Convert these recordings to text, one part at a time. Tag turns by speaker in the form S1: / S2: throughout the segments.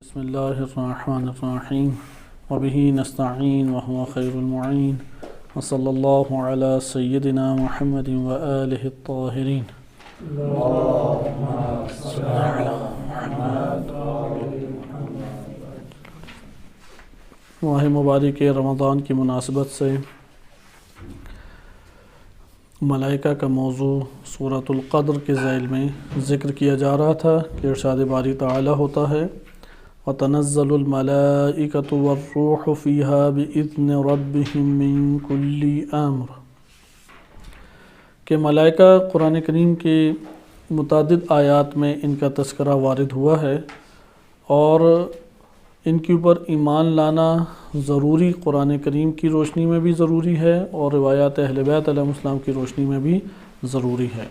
S1: بسم اللہ الرحمن الرحیم وبہ نستعین وهو خیر المعین وصلی اللہ علی سیدنا محمد وآلہ الطاہرین ماہ مبارک رمضان کی مناسبت سے ملائکہ کا موضوع سورۃ القدر کے ذیل میں ذکر کیا جا رہا تھا کہ ارشاد باری تعالی ہوتا ہے وَتَنَزَّلُ الْمَلَائِكَةُ وَالرُّوحُ فِيهَا بِإِذْنِ رَبِّهِم مِّن كُلِّ أَمْرٍ کہ ملائکہ قرآن کریم کے متعدد آیات میں ان کا تذکرہ وارد ہوا ہے اور ان کے اوپر ایمان لانا ضروری قرآن کریم کی روشنی میں بھی ضروری ہے اور روایات اہل بیت علیہ السلام کی روشنی میں بھی ضروری ہے۔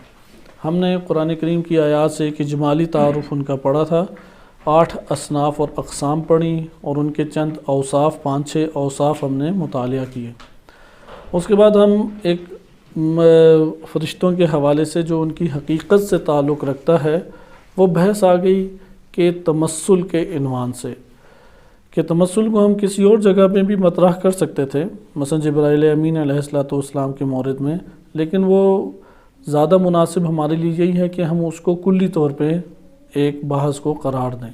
S1: ہم نے قرآن کریم کی آیات سے ایک اجمالی تعارف ان کا پڑھا تھا، 8 اصناف اور اقسام پڑھی اور ان کے چند اوصاف 5-6 اوصاف ہم نے مطالعہ کیے۔ اس کے بعد ہم ایک فرشتوں کے حوالے سے جو ان کی حقیقت سے تعلق رکھتا ہے وہ بحث آ گئی کہ تمثل کے عنوان سے، کہ تمثل کو ہم کسی اور جگہ میں بھی مطرح کر سکتے تھے، مثلا جبرائیل امین علیہ السلام کے مورد میں، لیکن وہ زیادہ مناسب ہمارے لیے یہی ہے کہ ہم اس کو کلی طور پہ ایک بحث کو قرار دیں،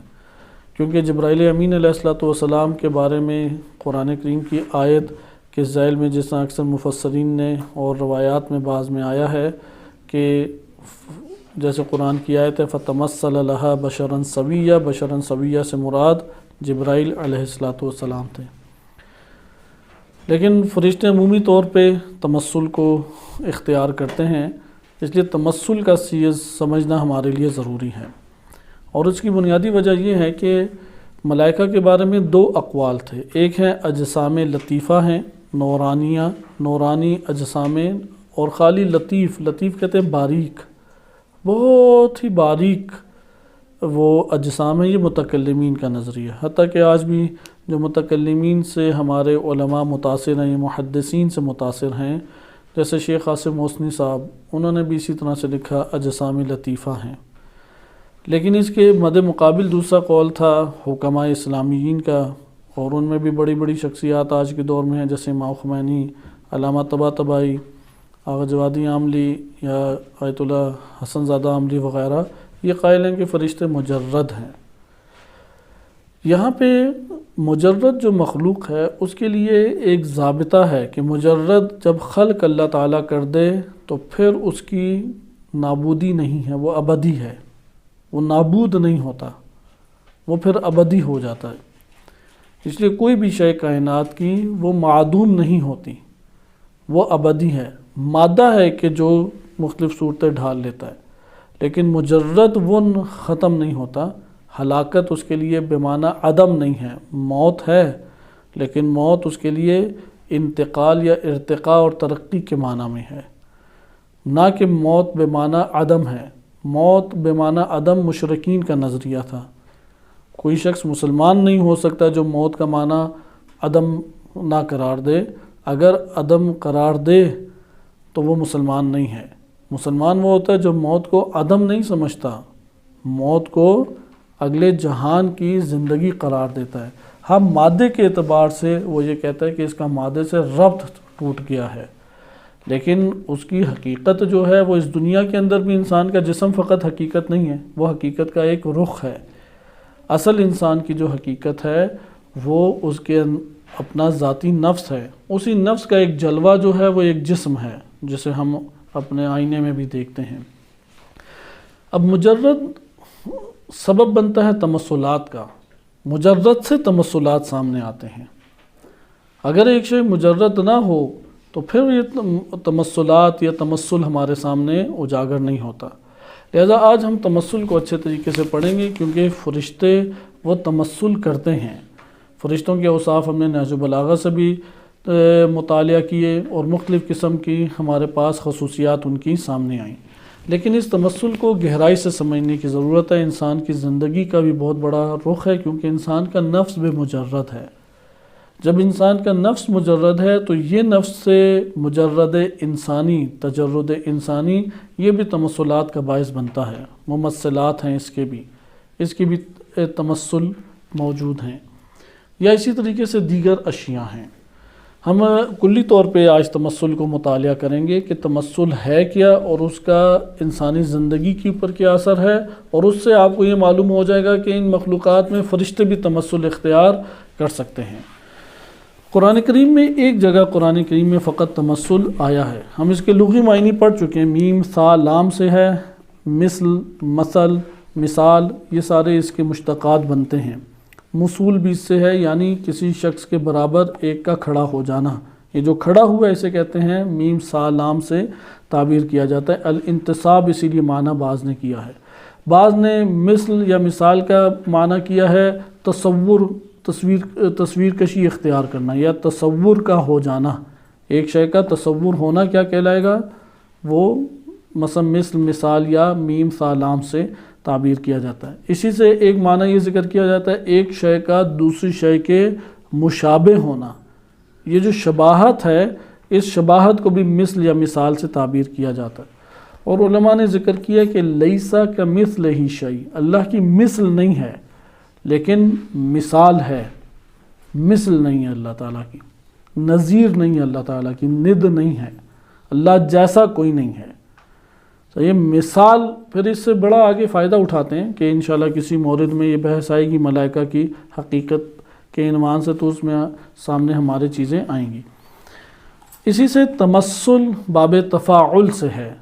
S1: کیونکہ جبرائیل امین علیہ السلام کے بارے میں قرآن کریم کی آیت کے ذیل میں جس طرح اکثر مفسرین نے اور روایات میں بعض میں آیا ہے کہ جیسے قرآن کی آیت ہے فَتَمَثَّلَ لَهَا بَشَرًا سَوِيًّا، بشراً سویہ سے مراد جبرائیل علیہ السلام تھے، لیکن فرشتے عمومی طور پہ تمثل کو اختیار کرتے ہیں، اس لیے تمثل کا چیز سمجھنا ہمارے لیے ضروری ہے۔ اور اس کی بنیادی وجہ یہ ہے کہ ملائکہ کے بارے میں 2 اقوال تھے، ایک ہے اجسام لطیفہ ہیں، نورانی اجسام، اور خالی لطیف کہتے ہیں باریک، بہت ہی باریک وہ اجسام ہیں۔ یہ متکلمین کا نظریہ، حتیٰ کہ آج بھی جو متکلمین سے ہمارے علماء متاثر ہیں، محدثین سے متاثر ہیں، جیسے شیخ قاسم محسنی صاحب، انہوں نے بھی اسی طرح سے لکھا اجسام لطیفہ ہیں۔ لیکن اس کے مد مقابل دوسرا قول تھا حکماء اسلامیین کا، اور ان میں بھی بڑی بڑی شخصیات آج کے دور میں ہیں، جیسے امام خمینی، علامہ طباطبائی، آغا جوادی عاملی یا آیت اللہ حسن زادہ عاملی وغیرہ، یہ قائل ہیں کہ فرشتے مجرد ہیں۔ یہاں پہ مجرد جو مخلوق ہے اس کے لیے ایک ضابطہ ہے کہ مجرد جب خلق اللہ تعالیٰ کر دے تو پھر اس کی نابودی نہیں ہے، وہ ابدی ہے، وہ نابود نہیں ہوتا، وہ پھر ابدی ہو جاتا ہے۔ اس لیے کوئی بھی شے کائنات کی وہ معدوم نہیں ہوتی، وہ ابدی ہے، مادہ ہے کہ جو مختلف صورتیں ڈھال لیتا ہے، لیکن مجرد وہ ختم نہیں ہوتا۔ ہلاکت اس کے لیے بمعنی عدم نہیں ہے، موت ہے، لیکن موت اس کے لیے انتقال یا ارتقاء اور ترقی کے معنی میں ہے، نہ کہ موت بمعنی عدم ہے۔ موت بمعنی عدم مشرکین کا نظریہ تھا، کوئی شخص مسلمان نہیں ہو سکتا جو موت کا معنی عدم نہ قرار دے، اگر عدم قرار دے تو وہ مسلمان نہیں ہے۔ مسلمان وہ ہوتا ہے جو موت کو عدم نہیں سمجھتا، موت کو اگلے جہان کی زندگی قرار دیتا ہے۔ ہم مادے کے اعتبار سے وہ یہ کہتا ہے کہ اس کا مادے سے ربط ٹوٹ گیا ہے، لیکن اس کی حقیقت جو ہے وہ اس دنیا کے اندر بھی انسان کا جسم فقط حقیقت نہیں ہے، وہ حقیقت کا ایک رخ ہے۔ اصل انسان کی جو حقیقت ہے وہ اس کے اپنا ذاتی نفس ہے، اسی نفس کا ایک جلوہ جو ہے وہ ایک جسم ہے جسے ہم اپنے آئینے میں بھی دیکھتے ہیں۔ اب مجرد سبب بنتا ہے تمثلات کا، مجرد سے تمثلات سامنے آتے ہیں۔ اگر ایک شے مجرد نہ ہو تو پھر یہ تمثلات یا تمثل ہمارے سامنے اجاگر نہیں ہوتا۔ لہذا آج ہم تمثل کو اچھے طریقے سے پڑھیں گے، کیونکہ فرشتے وہ تمثل کرتے ہیں۔ فرشتوں کے اوصاف ہم نے نہج البلاغہ سے بھی مطالعہ کیے اور مختلف قسم کی ہمارے پاس خصوصیات ان کی سامنے آئیں، لیکن اس تمثل کو گہرائی سے سمجھنے کی ضرورت ہے۔ انسان کی زندگی کا بھی بہت بڑا رخ ہے، کیونکہ انسان کا نفس بھی مجرد ہے۔ جب انسان کا نفس مجرد ہے تو یہ نفس سے مجرد انسانی، تجرد انسانی، یہ بھی تمثلات کا باعث بنتا ہے۔ ممثلات ہیں اس کی بھی تمثل موجود ہیں، یا اسی طریقے سے دیگر اشیاء ہیں۔ ہم کلی طور پہ آج تمثل کو مطالعہ کریں گے کہ تمثل ہے کیا اور اس کا انسانی زندگی کے اوپر کیا اثر ہے، اور اس سے آپ کو یہ معلوم ہو جائے گا کہ ان مخلوقات میں فرشتے بھی تمثل اختیار کر سکتے ہیں۔ قرآن کریم میں ایک جگہ قرآن کریم میں فقط تمثل آیا ہے، ہم اس کے لغوی معنی پڑھ چکے ہیں، میم سا لام سے ہے، مثل، مثل، مثال، یہ سارے اس کے مشتقات بنتے ہیں۔ مصول بھی اس سے ہے، یعنی کسی شخص کے برابر ایک کا کھڑا ہو جانا، یہ جو کھڑا ہوا ہے اسے کہتے ہیں، میم سا لام سے تعبیر کیا جاتا ہے۔ الانتصاب اسی لیے معنی بعض نے کیا ہے، بعض نے مثل یا مثال کا معنی کیا ہے تصور، تصویر کشی اختیار کرنا یا تصور کا ہو جانا، ایک شے کا تصور ہونا کیا کہلائے گا، وہ مثلا مثل، مثال یا میم سا لام سے تعبیر کیا جاتا ہے۔ اسی سے ایک معنی یہ ذکر کیا جاتا ہے ایک شے کا دوسری شے کے مشابہ ہونا، یہ جو شباہت ہے اس شباہت کو بھی مثل یا مثال سے تعبیر کیا جاتا ہے۔ اور علماء نے ذکر کیا کہ لیسا کمثلہ شیء، اللہ کی مثل نہیں ہے لیکن مثال ہے، مثل نہیں ہے اللہ تعالیٰ کی، نظیر نہیں ہے اللہ تعالیٰ کی، ند نہیں ہے، اللہ جیسا کوئی نہیں ہے۔ تو یہ مثال پھر اس سے بڑا آگے فائدہ اٹھاتے ہیں کہ انشاءاللہ کسی مورد میں یہ بحث آئے گی ملائکہ کی حقیقت کے عنوان سے، تو اس میں سامنے ہمارے چیزیں آئیں گی۔ اسی سے تمثل باب تفاعل سے ہے،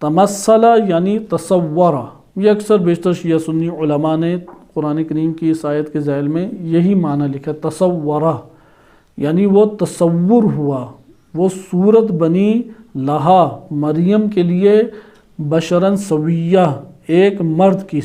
S1: تمثلہ یعنی تصورہ، یہ اکثر بیشتر شیعہ سنی علماء نے قرآن کریم کی اس آیت کے ذیل میں یہی معنی لکھا، تصورہ یعنی وہ تصور ہوا، وہ صورت بنی لہا مریم کے لیے بشراً سویہ، ایک مرد کی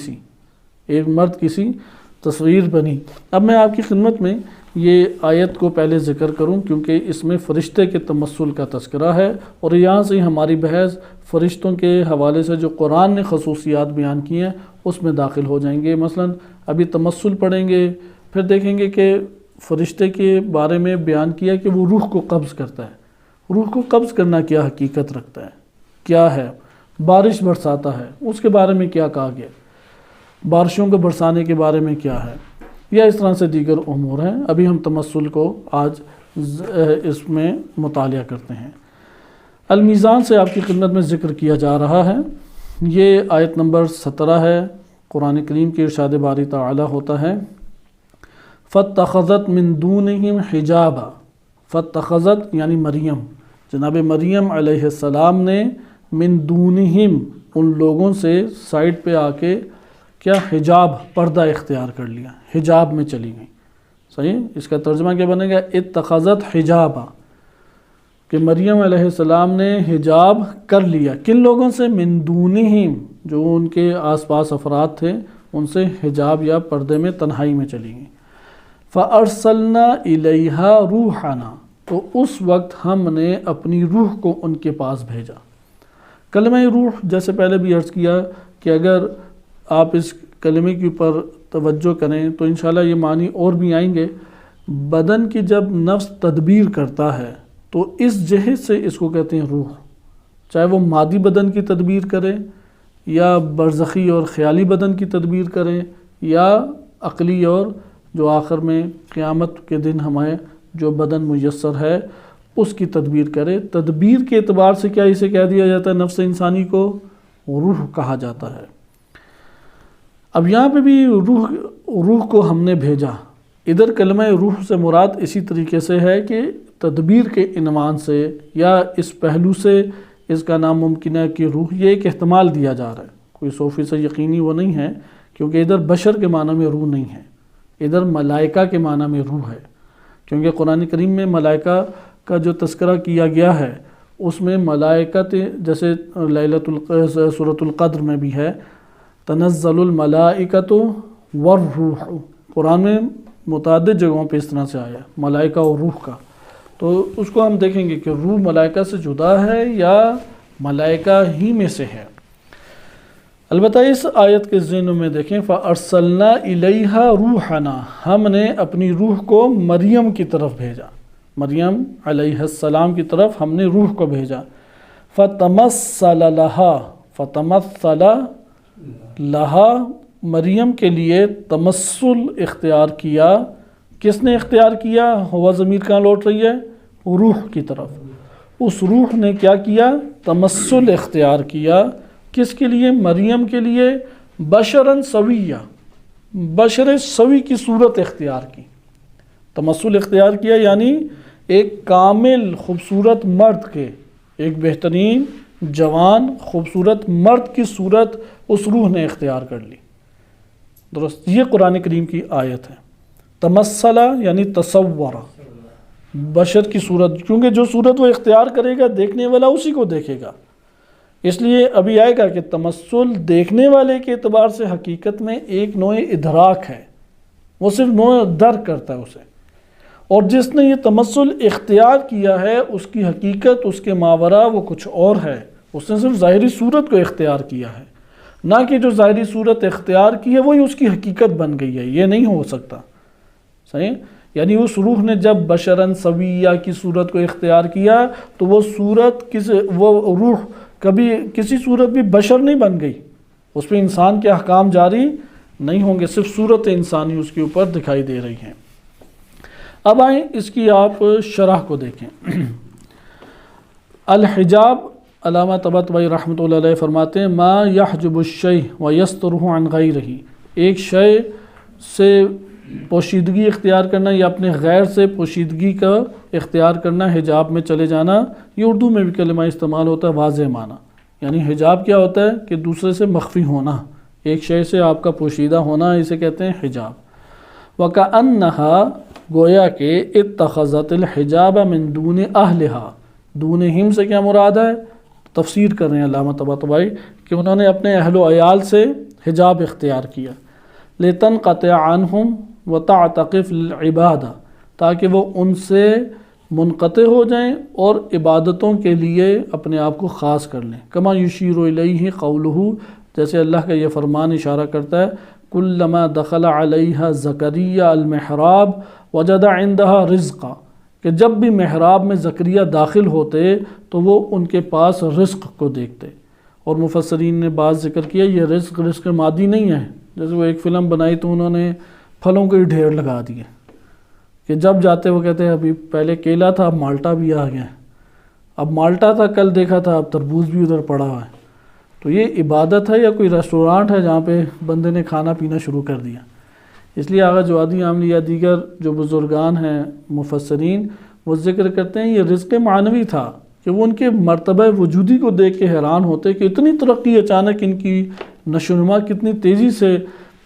S1: تصویر بنی۔ اب میں آپ کی خدمت میں یہ آیت کو پہلے ذکر کروں کیونکہ اس میں فرشتے کے تمثل کا تذکرہ ہے، اور یہاں سے ہماری بحث فرشتوں کے حوالے سے جو قرآن نے خصوصیات بیان کی ہیں اس میں داخل ہو جائیں گے۔ مثلا ابھی تمثل پڑھیں گے، پھر دیکھیں گے کہ فرشتے کے بارے میں بیان کیا کہ وہ روح کو قبض کرتا ہے، روح کو قبض کرنا کیا حقیقت رکھتا ہے، کیا ہے، بارش برساتا ہے، اس کے بارے میں کیا کہا گیا، بارشوں کو برسانے کے بارے میں کیا ہے، یا اس طرح سے دیگر امور ہیں۔ ابھی ہم تمثل کو آج اس میں مطالعہ کرتے ہیں۔ المیزان سے آپ کی خدمت میں ذکر کیا جا رہا ہے، یہ آیت نمبر 17 ہے، قرآن کریم کے ارشاد باری تعالی ہوتا ہے فَاتَّخَذَتْ مِن دُونِهِمْ حِجَابًا، فَاتَّخَذَتْ یعنی مریم، جناب مریم علیہ السلام نے من دونہم ان لوگوں سے سائڈ پہ آ کے کیا حجاب، پردہ اختیار کر لیا، حجاب میں چلی گئی۔ صحیح، اس کا ترجمہ کیا بنے گا، اتخذت حجابا، کہ مریم علیہ السلام نے حجاب کر لیا، کن لوگوں سے، من دونہم، جو ان کے آس پاس افراد تھے ان سے حجاب یا پردے میں تنہائی میں چلی گئیں۔ فَأَرْسَلْنَا إِلَيْهَا رُوحَنَا، تو اس وقت ہم نے اپنی روح کو ان کے پاس بھیجا۔ کلمہ روح جیسے پہلے بھی عرض کیا کہ اگر آپ اس کلمے کے اوپر توجہ کریں تو انشاءاللہ یہ معنی اور بھی آئیں گے۔ بدن کی جب نفس تدبیر کرتا ہے تو اس جہت سے اس کو کہتے ہیں روح، چاہے وہ مادی بدن کی تدبیر کرے یا برزخی اور خیالی بدن کی تدبیر کریں، یا عقلی اور جو آخر میں قیامت کے دن ہمیں جو بدن میسر ہے اس کی تدبیر کرے۔ تدبیر کے اعتبار سے کیا اسے کہہ دیا جاتا ہے، نفس انسانی کو روح کہا جاتا ہے۔ اب یہاں پہ بھی روح کو ہم نے بھیجا، ادھر کلمہ روح سے مراد اسی طریقے سے ہے کہ تدبیر کے عنوان سے یا اس پہلو سے اس کا نام ممکن ہے کہ روح، یہ ایک احتمال دیا جا رہا ہے، کوئی صوفی سے یقینی وہ نہیں ہے، کیونکہ ادھر بشر کے معنی میں روح نہیں ہے، ادھر ملائکہ کے معنی میں روح ہے، کیونکہ قرآن کریم میں ملائکہ کا جو تذکرہ کیا گیا ہے اس میں ملائکت، جیسے سورۃ القدر میں بھی ہے، تنزل الملائکۃ والروح، قرآن میں متعدد جگہوں پہ اس طرح سے آیا ملائکہ اور روح کا، تو اس کو ہم دیکھیں گے کہ روح ملائکہ سے جدا ہے یا ملائکہ ہی میں سے ہے۔ البتہ اس آیت کے ذہنوں میں دیکھیں فَأَرْسَلْنَا إِلَيْهَا رُوحَنَا، ہم نے اپنی روح کو مریم کی طرف بھیجا، مریم علیہ السلام کی طرف ہم نے روح کو بھیجا۔ فَتَمَثَّلَ لَهَا، فَتَمَثَّلَ لَهَا مریم کے لیے تمثل اختیار کیا. کس نے اختیار کیا؟ ہوا ضمیر کہاں لوٹ رہی ہے؟ روح کی طرف. اس روح نے کیا کیا؟ تمثل اختیار کیا. کس کے لیے؟ مریم کے لیے. بشراً سویہ، بشر سوی کی صورت اختیار کی. تمثل اختیار کیا یعنی ایک کامل خوبصورت مرد کے، ایک بہترین جوان خوبصورت مرد کی صورت اس روح نے اختیار کر لی. درست، یہ قرآن کریم کی آیت ہے. تمثلہ یعنی تصورہ، بشر کی صورت، کیونکہ جو صورت وہ اختیار کرے گا دیکھنے والا اسی کو دیکھے گا. اس لیے ابھی آئے گا کہ تمثل دیکھنے والے کے اعتبار سے حقیقت میں ایک نوع ادراک ہے، وہ صرف نوع درک کرتا ہے اسے. اور جس نے یہ تمثل اختیار کیا ہے اس کی حقیقت، اس کے ماورا وہ کچھ اور ہے. اس نے صرف ظاہری صورت کو اختیار کیا ہے، نہ کہ جو ظاہری صورت اختیار کی ہے وہی اس کی حقیقت بن گئی ہے. یہ نہیں ہو سکتا. صحیح؟ یعنی اس روح نے جب بشراً سویہ کی صورت کو اختیار کیا تو وہ روح کبھی کسی صورت بھی بشر نہیں بن گئی. اس پہ انسان کے احکام جاری نہیں ہوں گے، صرف صورت انسانی اس کے اوپر دکھائی دے رہی ہیں. اب آئیں اس کی آپ شرح کو دیکھیں. الحجاب، علامہ طباطبائی رحمۃ اللہ علیہ فرماتے ہیں ما یحجب الشیء ویسترہ عن غیرہ، ایک شے سے پوشیدگی اختیار کرنا یا اپنے غیر سے پوشیدگی کا اختیار کرنا، حجاب میں چلے جانا. یہ اردو میں بھی کلمہ استعمال ہوتا ہے واضح معنی. یعنی حجاب کیا ہوتا ہے کہ دوسرے سے مخفی ہونا، ایک شے سے آپ کا پوشیدہ ہونا، اسے کہتے ہیں حجاب. وَكَأَنَّهَا، گویا کہ اتخذت الحجاب من دون اہلہا، دون ہم سے کیا مراد ہے؟ تفسیر کر رہے ہیں علامہ طباطبائی کہ انہوں نے اپنے اہل و عیال سے حجاب اختیار کیا. لِتَنْقَطِعَ عَنْهُمْ وَتَعْتَقِفْ الْعِبَادَةَ، تاکہ وہ ان سے منقطع ہو جائیں اور عبادتوں کے لیے اپنے آپ کو خاص کر لیں. کما یشیر الیہ قولہ، جیسے اللہ کا یہ فرمان اشارہ کرتا ہے کلما دخل علیہ زکریہ المحراب وجد عندها رزقا، کہ جب بھی محراب میں زکریہ داخل ہوتے تو وہ ان کے پاس رزق کو دیکھتے. اور مفسرین نے بعض ذکر کیا یہ رزق مادی نہیں ہے. جیسے وہ ایک فلم بنائی تو انہوں نے پھلوں کے ڈھیر لگا دیے کہ جب جاتے وہ کہتے ہیں ابھی پہلے کیلا تھا اب مالٹا بھی آ گیا ہے، اب مالٹا تھا کل دیکھا تھا اب تربوز بھی ادھر پڑا ہوا ہے. تو یہ عبادت ہے یا کوئی ریسٹورانٹ ہے جہاں پہ بندے نے کھانا پینا شروع کر دیا؟ اس لیے آغا جوادی عاملی یا دیگر جو بزرگان ہیں مفسرین وہ ذکر کرتے ہیں یہ رزق معنوی تھا کہ وہ ان کے مرتبہ وجودی کو دیکھ کے حیران ہوتے کہ اتنی ترقی اچانک ان کی نشو و نما کتنی تیزی سے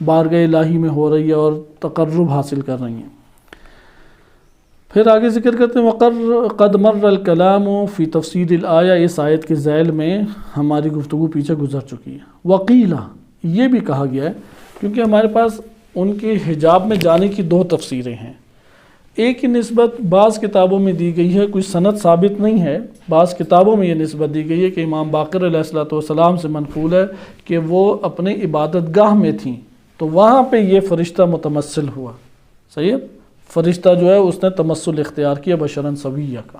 S1: بارگاہ الہی میں ہو رہی ہے اور تقرب حاصل کر رہی ہیں. پھر آگے ذکر کرتے ہیں قد مر الکلام فی تفسیر الآیہ، اس آیت کے ذیل میں ہماری گفتگو پیچھے گزر چکی ہے. وقیلہ، یہ بھی کہا گیا ہے کیونکہ ہمارے پاس ان کے حجاب میں جانے کی دو تفسیریں ہیں. ایک کی نسبت بعض کتابوں میں دی گئی ہے، کوئی سند ثابت نہیں ہے، بعض کتابوں میں یہ نسبت دی گئی ہے کہ امام باقر علیہ السلام سے منقول ہے کہ وہ اپنے عبادت گاہ میں تھیں تو وہاں پہ یہ فرشتہ متمثل ہوا. صحیح ہے، فرشتہ جو ہے اس نے تمثل اختیار کیا بشراً سویہ کا.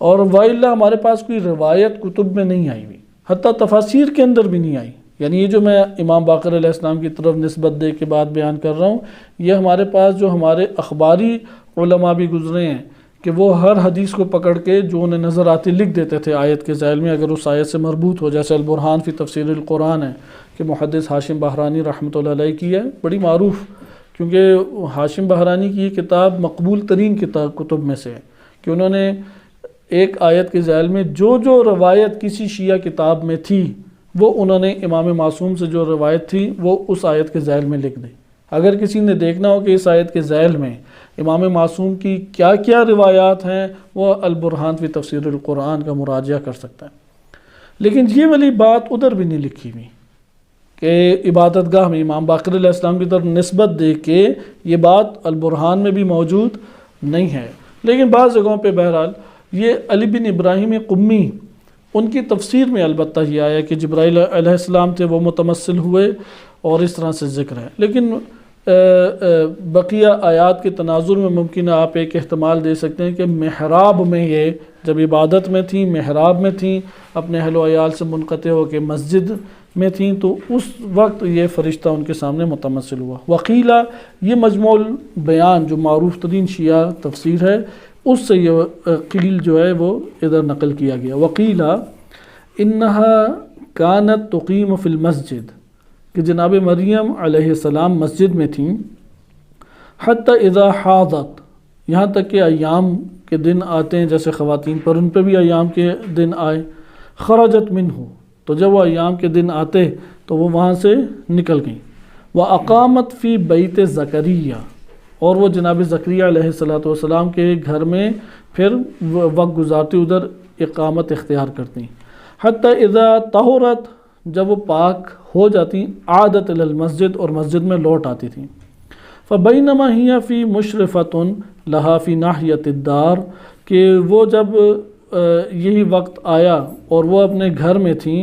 S1: اور وَإِلَّا ہمارے پاس کوئی روایت کتب میں نہیں آئی ہوئی، حتیٰ تفاسیر کے اندر بھی نہیں آئی. یعنی یہ جو میں امام باقر علیہ السلام کی طرف نسبت دے کے بعد بیان کر رہا ہوں، یہ ہمارے پاس جو ہمارے اخباری علماء بھی گزرے ہیں کہ وہ ہر حدیث کو پکڑ کے جو انہیں نظر آتی لکھ دیتے تھے آیت کے ذیل میں اگر اس آیت سے مربوط ہو. جیسے البرہان فی تفسیر القرآن ہے کہ محدث ہاشم بہرانی رحمۃ اللہ علیہ کی ہے، بڑی معروف، کیونکہ ہاشم بہرانی کی یہ کتاب مقبول ترین کتب میں سے ہے کہ انہوں نے ایک آیت کے ذیل میں جو روایت کسی شیعہ کتاب میں تھی وہ انہوں نے امام معصوم سے جو روایت تھی وہ اس آیت کے ذیل میں لکھ دی. اگر کسی نے دیکھنا ہو کہ اس آیت کے ذیل میں امام معصوم کی کیا کیا روایات ہیں وہ البرہان فی تفسیر القرآن کا مراجعہ کر سکتا ہے. لیکن یہ والی بات ادھر بھی نہیں لکھی ہوئی کہ عبادت گاہ میں امام باقر علیہ السلام کی طرف نسبت دے کے یہ بات البرہان میں بھی موجود نہیں ہے. لیکن بعض جگہوں پہ بہرحال یہ علی بن ابراہیم قمی ان کی تفسیر میں البتہ یہ آیا کہ جبرائیل علیہ السلام تھے وہ متمثل ہوئے اور اس طرح سے ذکر ہے. لیکن بقیہ آیات کے تناظر میں ممکن ہے آپ ایک احتمال دے سکتے ہیں کہ محراب میں یہ جب عبادت میں تھیں محراب میں تھیں اپنے اہل و عیال سے منقطع ہو کے مسجد میں تھیں تو اس وقت یہ فرشتہ ان کے سامنے متمثل ہوا۔ وقیلہ یہ مجموع بیان جو معروف ترین شیعہ تفسیر ہے اس سے یہ قیل جو ہے وہ ادھر نقل کیا گیا۔ وقیلہ انہا کانت تقیم فی المسجد کہ جناب مریم علیہ السلام مسجد میں تھیں، حتی اذا حاضت یہاں تک کہ ایام کے دن آتے ہیں جیسے خواتین پر، ان پہ بھی ایام کے دن آئے، خرجت منہ تو جب وہ ایام کے دن آتے تو وہ وہاں سے نکل گئیں، وَأَقَامَتْ فِي بَيْتِ زَكَرِيَّا اور وہ جناب زکریا علیہ السلام کے گھر میں پھر وقت گزارتی، ادھر اقامت اختیار کرتی، حتی اذا طہرت جب وہ پاک ہو جاتی، عادت الی المسجد اور مسجد میں لوٹ آتی تھیں، فَبَيْنَمَا هِيَ فِي مُشْرِفَةٌ لَهَا فِي نَاحِيَةِ الدَّارِ کہ وہ جب یہی وقت آیا اور وہ اپنے گھر میں تھیں،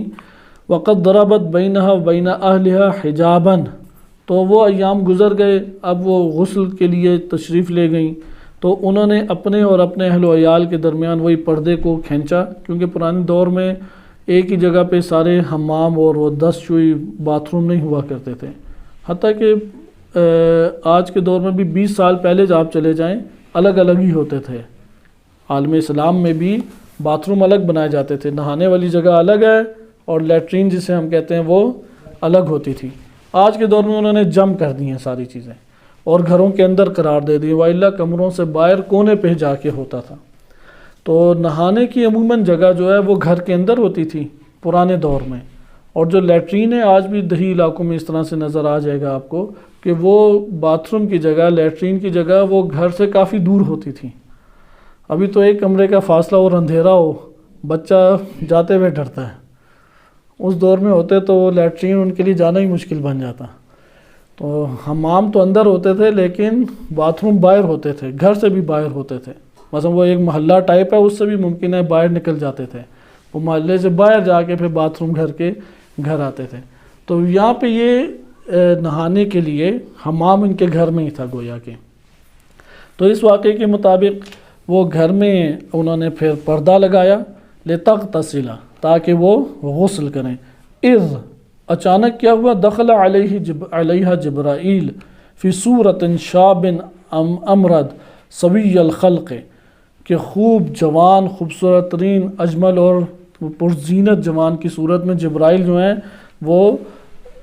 S1: وَقَدْ ضَرَبَتْ بَيْنَهَا وَبَيْنَ أَهْلِهَا حِجَابًا تو وہ ایام گزر گئے، اب وہ غسل کے لیے تشریف لے گئیں تو انہوں نے اپنے اور اپنے اہل و عیال کے درمیان وہی پردے کو کھینچا، کیونکہ پرانے دور میں ایک ہی جگہ پہ سارے حمام اور وہ دست شوئی باتھ روم نہیں ہوا کرتے تھے، حتیٰ کہ آج کے دور میں بھی 20 سال پہلے جب آپ چلے جائیں الگ الگ ہی ہوتے تھے۔ عالم اسلام میں بھی باتھ روم الگ بنائے جاتے تھے، نہانے والی جگہ الگ ہے اور لیٹرین جسے ہم کہتے ہیں وہ الگ ہوتی تھی۔ آج کے دور میں انہوں نے جم کر دی ہیں ساری چیزیں اور گھروں کے اندر قرار دے دی، وَإِلَّا کمروں سے باہر کونے پہ جا کے ہوتا تھا۔ تو نہانے کی عموماً جگہ جو ہے وہ گھر کے اندر ہوتی تھی پرانے دور میں، اور جو لیٹرین ہے آج بھی دیہی علاقوں میں اس طرح سے نظر آ جائے گا آپ کو کہ وہ باتھ روم کی جگہ، لیٹرین کی جگہ وہ گھر سے کافی دور ہوتی تھی۔ ابھی تو ایک کمرے کا فاصلہ اور اندھیرا ہو بچہ جاتے ہوئے ڈرتا ہے، اس دور میں ہوتے تو وہ لیٹرین ان کے لیے جانا ہی مشکل بن جاتا۔ تو حمام تو اندر ہوتے تھے لیکن باتھ روم باہر ہوتے تھے، گھر سے بھی باہر ہوتے تھے، مثلا وہ ایک محلہ ٹائپ ہے اس سے بھی ممکن ہے باہر نکل جاتے تھے، وہ محلے سے باہر جا کے پھر باتھ روم گھر آتے تھے۔ تو یہاں پہ یہ نہانے کے لیے حمام ان کے گھر میں ہی تھا گویا کہ۔ تو اس واقعے کے مطابق وہ گھر میں انہوں نے پھر پردہ لگایا لِتَغْتَسِلَ تاکہ وہ غسل کریں۔ اذ اچانک کیا ہوا، دخل علیہ جبرائیل فی صورت شاب امرد سوی الخلق کہ خوب جوان، خوبصورت ترین، اجمل اور پرزینت جوان کی صورت میں جبرائیل جو ہیں وہ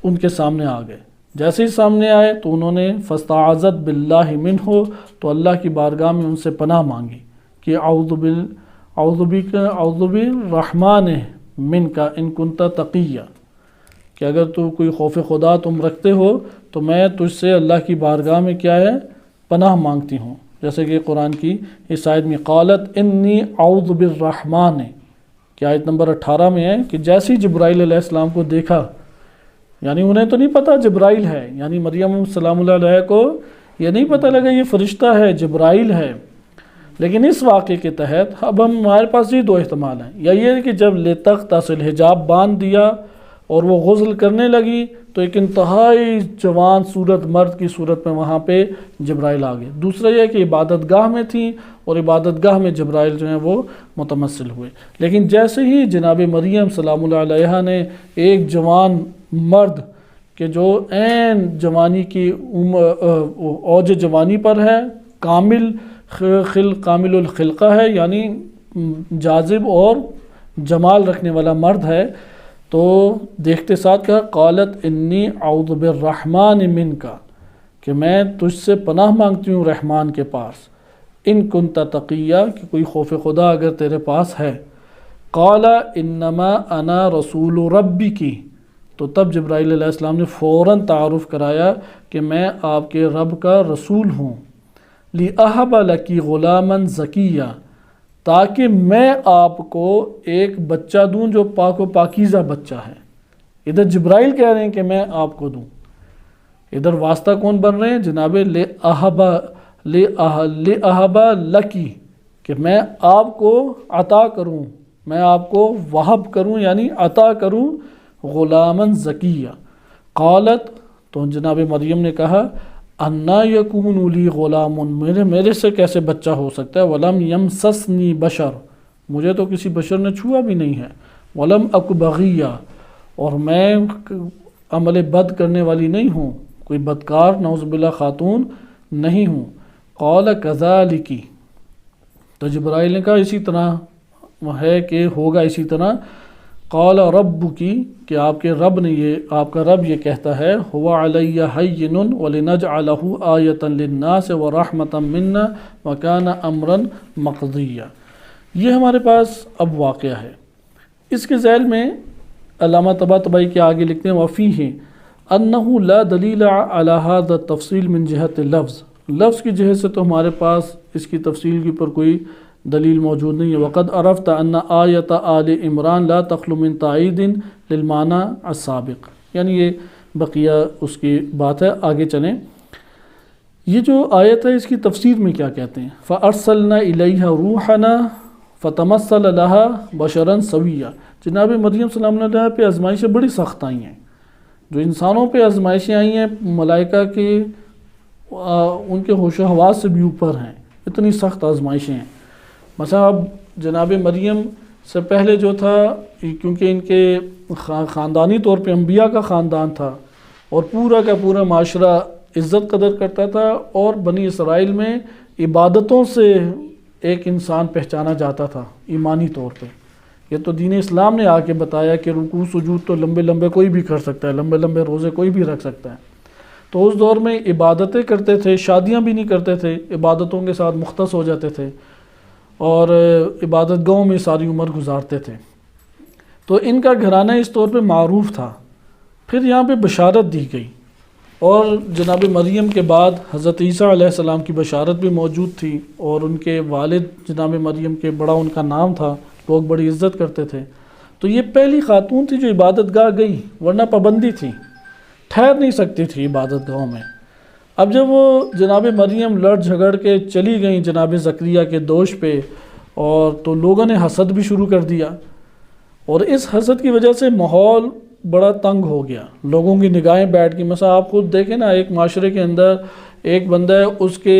S1: ان کے سامنے آ گئے۔ جیسے ہی سامنے آئے تو انہوں نے فاستعاذت باللہ منہ تو اللہ کی بارگاہ میں ان سے پناہ مانگی کہ اعوذ بالرحمن منک ان کنت تقیہ کہ اگر تو کوئی خوف خدا تم رکھتے ہو تو میں تجھ سے اللہ کی بارگاہ میں کیا ہے پناہ مانگتی ہوں، جیسے کہ قرآن کی اس آیت میں قالت انی اعوذ بالرحمن کہ آیت نمبر 18 میں ہے کہ جیسے ہی جبرائیل علیہ السلام کو دیکھا، یعنی انہیں تو نہیں پتہ جبرائیل ہے، یعنی مریم سلام اللہ علیہ کو یہ نہیں پتہ لگا یہ فرشتہ ہے، جبرائیل ہے، لیکن اس واقعے کے تحت اب ہمارے پاس یہ دو احتمال ہیں، یا یہ کہ جب لِتَغْتَسِلَ حجاب باندھ دیا اور وہ غسل کرنے لگی تو ایک انتہائی جوان صورت مرد کی صورت میں وہاں پہ جبرائیل آ گئے، دوسرا یہ کہ عبادت گاہ میں تھیں اور عبادت گاہ میں جبرائیل جو ہیں وہ متمثل ہوئے۔ لیکن جیسے ہی جناب مریم سلام اللہ علیہ نے ایک جوان مرد کہ جو عین جوانی کی اوج جوانی پر ہے، کامل الخلقہ ہے، یعنی جاذب اور جمال رکھنے والا مرد ہے، تو دیکھتے ساتھ کہا قالت انی اعوذ بالرحمن منک کہ میں تجھ سے پناہ مانگتی ہوں رحمان کے پاس، ان کنت تقیہ کہ کوئی خوف خدا اگر تیرے پاس ہے۔ قال انما انا رسول ربی کی تو تب جبرائیل علیہ السلام نے فوراً تعارف کرایا کہ میں آپ کے رب کا رسول ہوں، لِأَهَبَ لَكِ غُلَامًا زَكِيًّا تاکہ میں آپ کو ایک بچہ دوں جو پاک و پاکیزہ بچہ ہے۔ ادھر جبرائیل کہہ رہے ہیں کہ میں آپ کو دوں، ادھر واسطہ کون بن رہے ہیں؟ جناب لِأَهَبَ لَكِ کہ میں آپ کو عطا کروں، میں آپ کو وہب کروں یعنی عطا کروں غلامً زکیہ۔ قالت تو جناب مریم نے کہا انا یکون لی غلام میرے سے کیسے بچہ ہو سکتا ہے، ولم یمسسنی بشر مجھے تو کسی بشر نے چھوا بھی نہیں ہے، ولم اک بغیہ اور میں عمل بد کرنے والی نہیں ہوں، کوئی بدکار نعوذ باللہ خاتون نہیں ہوں۔ قال کذالک، تو جبرائیل نے کہا اسی طرح ہے کہ ہوگا اسی طرح۔ قال ربک، کہ آپ کے رب نے آپ کا رب یہ کہتا ہے، هو علی ہین ولنجعلہ آیۃ للناس ورحمۃ منا وکان امرا مقضیا۔ یہ ہمارے پاس اب واقعہ ہے۔ اس کے ذیل میں علامہ طباطبائی کے آگے لکھتے ہیں وفیہ انہ لا دلیل علی ھذا التفصیل من جہت اللفظ، لفظ کی جہت سے تو ہمارے پاس اس کی تفصیل کے اوپر کوئی دلیل موجود نہیں ہے۔ وقد عرفت ان آیت آل عمران لا تخلو من تائید للمعنی السابق، یعنی یہ بقیہ اس کی بات ہے، آگے چلیں۔ یہ جو آیت ہے اس کی تفسیر میں کیا کہتے ہیں؟ فَأَرْسَلْنَا إِلَيْهَا رُوحَنَا فَتَمَثَّلَ لَهَا بَشَرًا سَوِيًّا۔ جناب مریم صلی اللہ علیہ وسلم پہ آزمائشیں بڑی سخت آئی ہیں، جو انسانوں پہ آزمائشیں آئی ہیں ملائکہ کے ان کے ہوش و حواس سے بھی اوپر ہیں، اتنی سخت آزمائشیں ہیں۔ مثلا اب جناب مریم سے پہلے جو تھا، کیونکہ ان کے خاندانی طور پہ انبیاء کا خاندان تھا اور پورا کا پورا معاشرہ عزت قدر کرتا تھا، اور بنی اسرائیل میں عبادتوں سے ایک انسان پہچانا جاتا تھا ایمانی طور پہ۔ یہ تو دین اسلام نے آ کے بتایا کہ رکوع سجود تو لمبے لمبے کوئی بھی کر سکتا ہے، لمبے لمبے روزے کوئی بھی رکھ سکتا ہے۔ تو اس دور میں عبادتیں کرتے تھے، شادیاں بھی نہیں کرتے تھے، عبادتوں کے ساتھ مختص ہو جاتے تھے اور عبادت گاہوں میں ساری عمر گزارتے تھے۔ تو ان کا گھرانہ اس طور پہ معروف تھا۔ پھر یہاں پہ بشارت دی گئی، اور جناب مریم کے بعد حضرت عیسیٰ علیہ السلام کی بشارت بھی موجود تھی، اور ان کے والد جناب مریم کے بڑا ان کا نام تھا، لوگ بڑی عزت کرتے تھے۔ تو یہ پہلی خاتون تھی جو عبادت گاہ گئی، ورنہ پابندی تھی، ٹھہر نہیں سکتی تھی عبادت گاہوں میں۔ اب جب وہ جناب مریم لڑ جھگڑ کے چلی گئیں جناب زکریا کے دوش پہ، اور تو لوگوں نے حسد بھی شروع کر دیا، اور اس حسد کی وجہ سے ماحول بڑا تنگ ہو گیا، لوگوں کی نگاہیں بیٹھ گئی۔ مثلا آپ خود دیکھیں نا، ایک معاشرے کے اندر ایک بندہ ہے، اس کے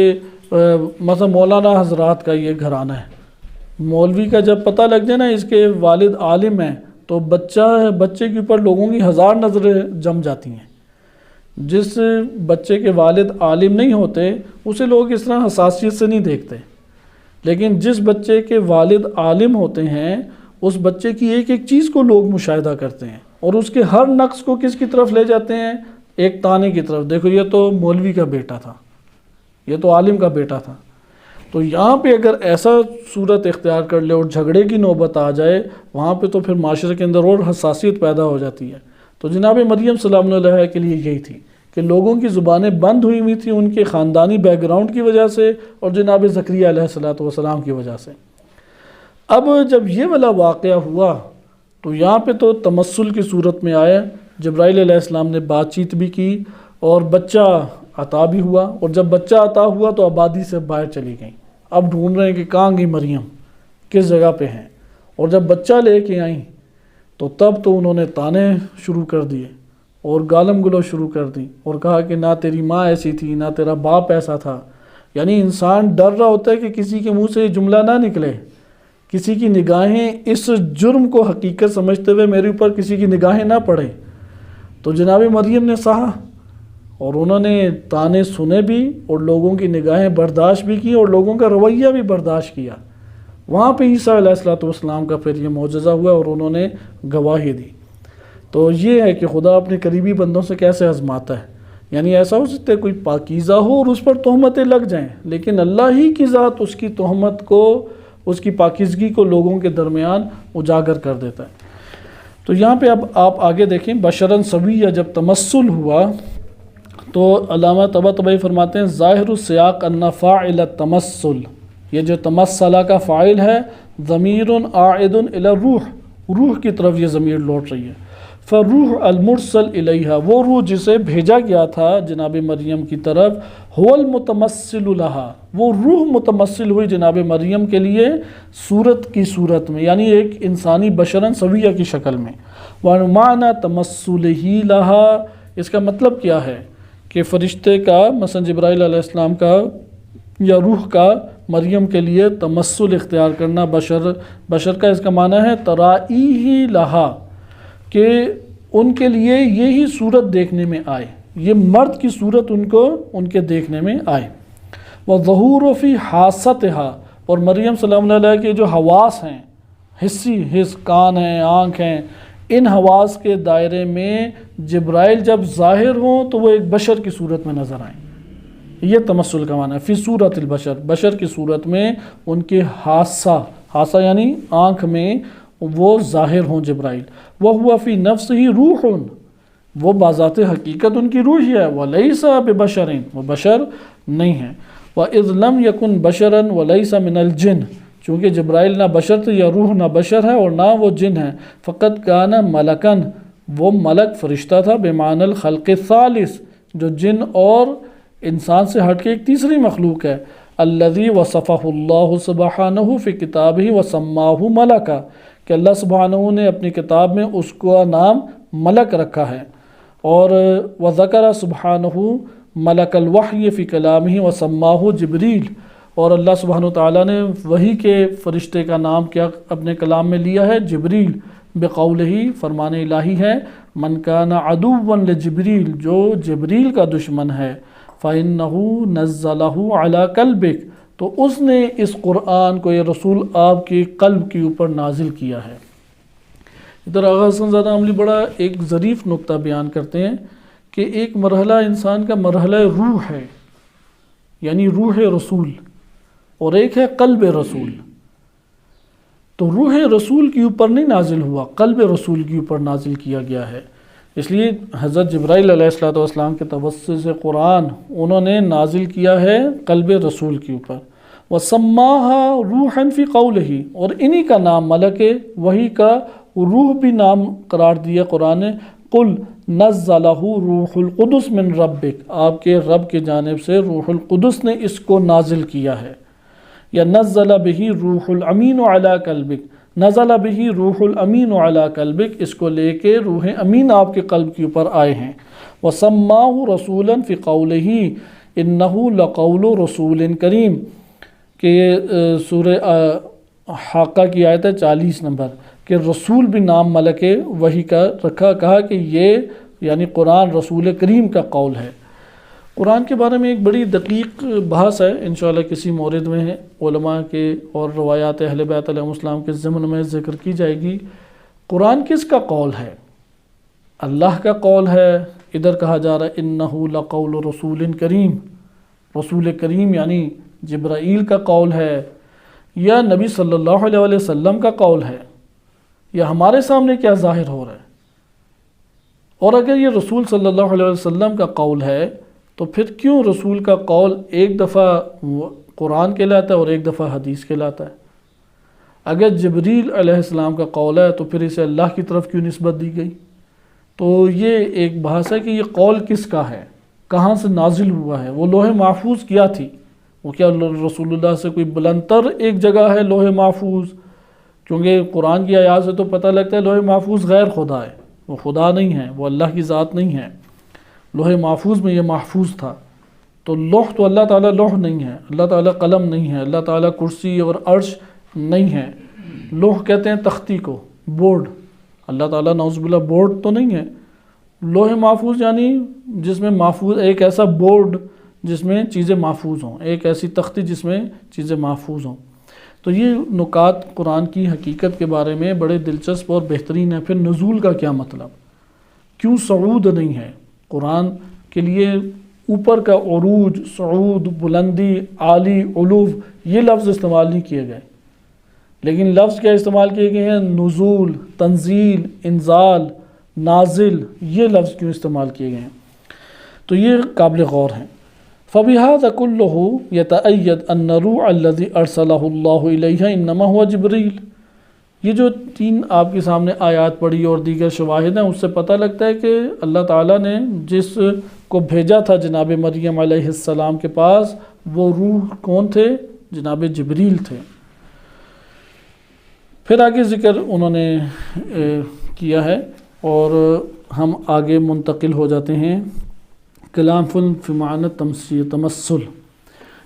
S1: مثلا مولانا حضرات کا یہ گھرانہ ہے، مولوی کا جب پتہ لگ جائے نا اس کے والد عالم ہیں، تو بچے کے اوپر لوگوں کی ہزار نظریں جم جاتی ہیں۔ جس بچے کے والد عالم نہیں ہوتے اسے لوگ اس طرح حساسیت سے نہیں دیکھتے، لیکن جس بچے کے والد عالم ہوتے ہیں اس بچے کی ایک ایک چیز کو لوگ مشاہدہ کرتے ہیں، اور اس کے ہر نقص کو کس کی طرف لے جاتے ہیں؟ ایک تانے کی طرف۔ دیکھو یہ تو مولوی کا بیٹا تھا، یہ تو عالم کا بیٹا تھا۔ تو یہاں پہ اگر ایسا صورت اختیار کر لے اور جھگڑے کی نوبت آ جائے، وہاں پہ تو پھر معاشرے کے اندر اور حساسیت پیدا ہو جاتی ہے۔ تو جناب مریم سلام علیہ کے لیے یہی تھی کہ لوگوں کی زبانیں بند ہوئی ہوئی تھیں ان کے خاندانی بیک گراؤنڈ کی وجہ سے، اور جناب زکریا علیہ السلام کی وجہ سے۔ اب جب یہ والا واقعہ ہوا تو یہاں پہ تو تمثل کی صورت میں آیا، جبرائیل علیہ السلام نے بات چیت بھی کی اور بچہ عطا بھی ہوا، اور جب بچہ عطا ہوا تو آبادی سے باہر چلی گئیں۔ اب ڈھونڈ رہے ہیں کہ کہاں گئی مریم، کس جگہ پہ ہیں، اور جب بچہ لے کے آئیں تو تب تو انہوں نے تانے شروع کر دیے اور گالم گلوچ شروع کر دی، اور کہا کہ نہ تیری ماں ایسی تھی، نہ تیرا باپ ایسا تھا۔ یعنی انسان ڈر رہا ہوتا ہے کہ کسی کے منہ سے یہ جملہ نہ نکلے، کسی کی نگاہیں اس جرم کو حقیقت سمجھتے ہوئے میرے اوپر کسی کی نگاہیں نہ پڑے۔ تو جناب مریم نے سہا، اور انہوں نے تانے سنے بھی اور لوگوں کی نگاہیں برداشت بھی کی اور لوگوں کا رویہ بھی برداشت کیا۔ وہاں پہ عیسیٰ علیہ السلام کا پھر یہ معجزہ ہوا اور انہوں نے گواہی دی۔ تو یہ ہے کہ خدا اپنے قریبی بندوں سے کیسے آزماتا ہے۔ یعنی ایسا ہو سکتا ہے کوئی پاکیزہ ہو اور اس پر تہمتیں لگ جائیں، لیکن اللہ ہی کی ذات اس کی تہمت کو، اس کی پاکیزگی کو لوگوں کے درمیان اجاگر کر دیتا ہے۔ تو یہاں پہ اب آپ آگے دیکھیں، بشرن سویہ جب تمثل ہوا تو علامہ طباطبائی فرماتے ہیں ظاہر السیاق ان فاعل التمثل، یہ جو تمثلہ کا فاعل ہے ضمیر عائد الی الروح، روح کی طرف یہ ضمیر لوٹ رہی ہے۔ فروح المرسل الیہا، وہ روح جسے بھیجا گیا تھا جناب مریم کی طرف، هو المتمثل لها، وہ روح متمثل ہوئی جناب مریم کے لیے صورت کی صورت میں، یعنی ایک انسانی بشرن سویہ کی شکل میں۔ ومعنی تمثلہ لها، اس کا مطلب کیا ہے کہ فرشتے کا مثلا جبرائیل علیہ السلام کا یا روح کا مریم کے لیے تمثل اختیار کرنا، بشر کا اس کا معنی ہے ترائیہ لہا، کہ ان کے لیے یہی صورت دیکھنے میں آئے، یہ مرد کی صورت ان کے دیکھنے میں آئے۔ وَظَهُورُ فِي حَاسَّتِهَا، اور مریم سلام اللہ علیہ کے جو حواس ہیں، حس کان ہیں، آنکھ ہیں، ان حواس کے دائرے میں جبرائیل جب ظاہر ہوں تو وہ ایک بشر کی صورت میں نظر آئیں۔ یہ تمثل کا معنی ہے، فی صورت البشر، بشر کی صورت میں ان کے حاسہ یعنی آنکھ میں وہ ظاہر ہوں جبرائیل۔ وَهُوَ فِي نَفْسِهِ روح، وہ بذات حقیقت ان کی روح ہی ہے، وَلَيْسَ بِبَشَرٍ، وہ بشر نہیں ہے۔ وَإِذْ لَمْ يَكُنْ بَشَرًا وَلَيْسَ مِنَ الْجِنِّ، چونکہ جبرائیل نہ بشر تھے، یا روح نہ بشر ہے اور نہ وہ جن ہے۔ فقط کان ملکن، وہ ملک فرشتہ تھا، بمعنی الخلق الثالث، جو جن اور انسان سے ہٹ کے ایک تیسری مخلوق ہے۔ الذی وصفہ اللہ سبحانہ فی کتابہ وسماہ ملکا، کہ اللہ سبحانہ نے اپنی کتاب میں اس کا نام ملک رکھا ہے، اور وذکر سبحانہ ملک الوحی فی کلامہ وسماہ جبریل، اور اللہ سبحانہ تعالیٰ نے وحی کے فرشتے کا نام کیا اپنے کلام میں لیا ہے، جبریل، بقولہ، فرمان الہی ہے، من کان عدوا لجبریل، جو جبریل کا دشمن ہے، فإنہ نزلہ علی قلبک، تو اس نے اس قرآن کو، یہ رسول آپ کے قلب کے اوپر نازل کیا ہے۔ ادھر آغا حسن زادہ عملی بڑا ایک ظریف نقطہ بیان کرتے ہیں کہ ایک مرحلہ انسان کا مرحلہ روح ہے، یعنی روح رسول، اور ایک ہے قلب رسول۔ تو روح رسول کے اوپر نہیں نازل ہوا، قلب رسول کے اوپر نازل کیا گیا ہے۔ اس لیے حضرت جبرائیل علیہ السلام کے توسط سے قرآن انہوں نے نازل کیا ہے قلب رسول کے اوپر۔ وَسَمَّاهَا رُوحًا فِي قَوْلِهِ، اور انہی کا نام ملک وحی کا روح بھی نام قرار دیا قرآن نے۔ قُلْ نَزَّلَهُ رُوحُ الْقُدُسِ مِن رَبِّكَ، آپ کے رب کی جانب سے روح القدس نے اس کو نازل کیا ہے۔ یا نزل بہ روح الامین علی قلبک، نزل بہ روح الامین علی قلبک، اس کو لے کے روح امین آپ کے قلب کے اوپر آئے ہیں۔ وسماہ رسولا فی قولہ انہ لقول رسول کریم، کہ یہ سورہ حاقہ کی آیت ہے 40 نمبر، کہ رسول بھی نام ملک وحی کا رکھا، کہا کہ یہ یعنی قرآن رسول کریم کا قول ہے۔ قرآن کے بارے میں ایک بڑی دقیق بحث ہے، انشاءاللہ کسی مورد میں علماء کے اور روایات اہل بیت علیہ السلام کے ضمن میں ذکر کی جائے گی۔ قرآن کس کا قول ہے؟ اللہ کا قول ہے، ادھر کہا جا رہا ہے انہ لقول رسول کریم، رسول کریم یعنی جبرائیل کا قول ہے، یا نبی صلی اللہ علیہ وسلم کا قول ہے، یا ہمارے سامنے کیا ظاہر ہو رہا ہے؟ اور اگر یہ رسول صلی اللہ علیہ وسلم کا قول ہے تو پھر کیوں رسول کا قول ایک دفعہ قرآن کہلاتا ہے اور ایک دفعہ حدیث کہلاتا ہے؟ اگر جبریل علیہ السلام کا قول ہے تو پھر اسے اللہ کی طرف کیوں نسبت دی گئی؟ تو یہ ایک بحث ہے کہ یہ قول کس کا ہے، کہاں سے نازل ہوا ہے، وہ لوح محفوظ کیا تھی، وہ کیا رسول اللہ سے کوئی بلندتر ایک جگہ ہے لوح محفوظ؟ کیونکہ قرآن کی آیات سے تو پتہ لگتا ہے لوح محفوظ غیر خدا ہے، وہ خدا نہیں ہے، وہ اللہ کی ذات نہیں ہے۔ لوح محفوظ میں یہ محفوظ تھا، تو لوح تو اللہ تعالیٰ لوح نہیں ہے، اللہ تعالیٰ قلم نہیں ہے، اللہ تعالیٰ کرسی اور عرش نہیں ہے۔ لوح کہتے ہیں تختی کو، بورڈ، اللہ تعالیٰ نعوذ باللہ بورڈ تو نہیں ہے۔ لوح محفوظ یعنی جس میں محفوظ، ایک ایسا بورڈ جس میں چیزیں محفوظ ہوں، ایک ایسی تختی جس میں چیزیں محفوظ ہوں۔ تو یہ نکات قرآن کی حقیقت کے بارے میں بڑے دلچسپ اور بہترین ہے۔ پھر نزول کا کیا مطلب، کیوں صعود نہیں ہے؟ قرآن کے لیے اوپر کا عروج، صعود، بلندی، عالی، علو، یہ لفظ استعمال نہیں کیے گئے، لیکن لفظ کیا استعمال کیے گئے ہیں؟ نزول، تنزیل، انزال، نازل، یہ لفظ کیوں استعمال کیے گئے ہیں؟ تو یہ قابل غور ہیں۔ فَبِهَذَا كُلُّهُ يَتَأَيَّدْ أَنَّ الرُّوحَ الَّذِي أَرْسَلَهُ اللَّهُ إِلَيْهَا إِنَّمَا هُوَ جِبْرِيلٌ۔ یہ جو تین آپ کے سامنے آیات پڑھی اور دیگر شواہد ہیں، اس سے پتہ لگتا ہے کہ اللہ تعالیٰ نے جس کو بھیجا تھا جناب مریم علیہ السلام کے پاس، وہ روح کون تھے؟ جناب جبریل تھے۔ پھر آگے ذکر انہوں نے کیا ہے اور ہم آگے منتقل ہو جاتے ہیں کلام فی معنی تمثل۔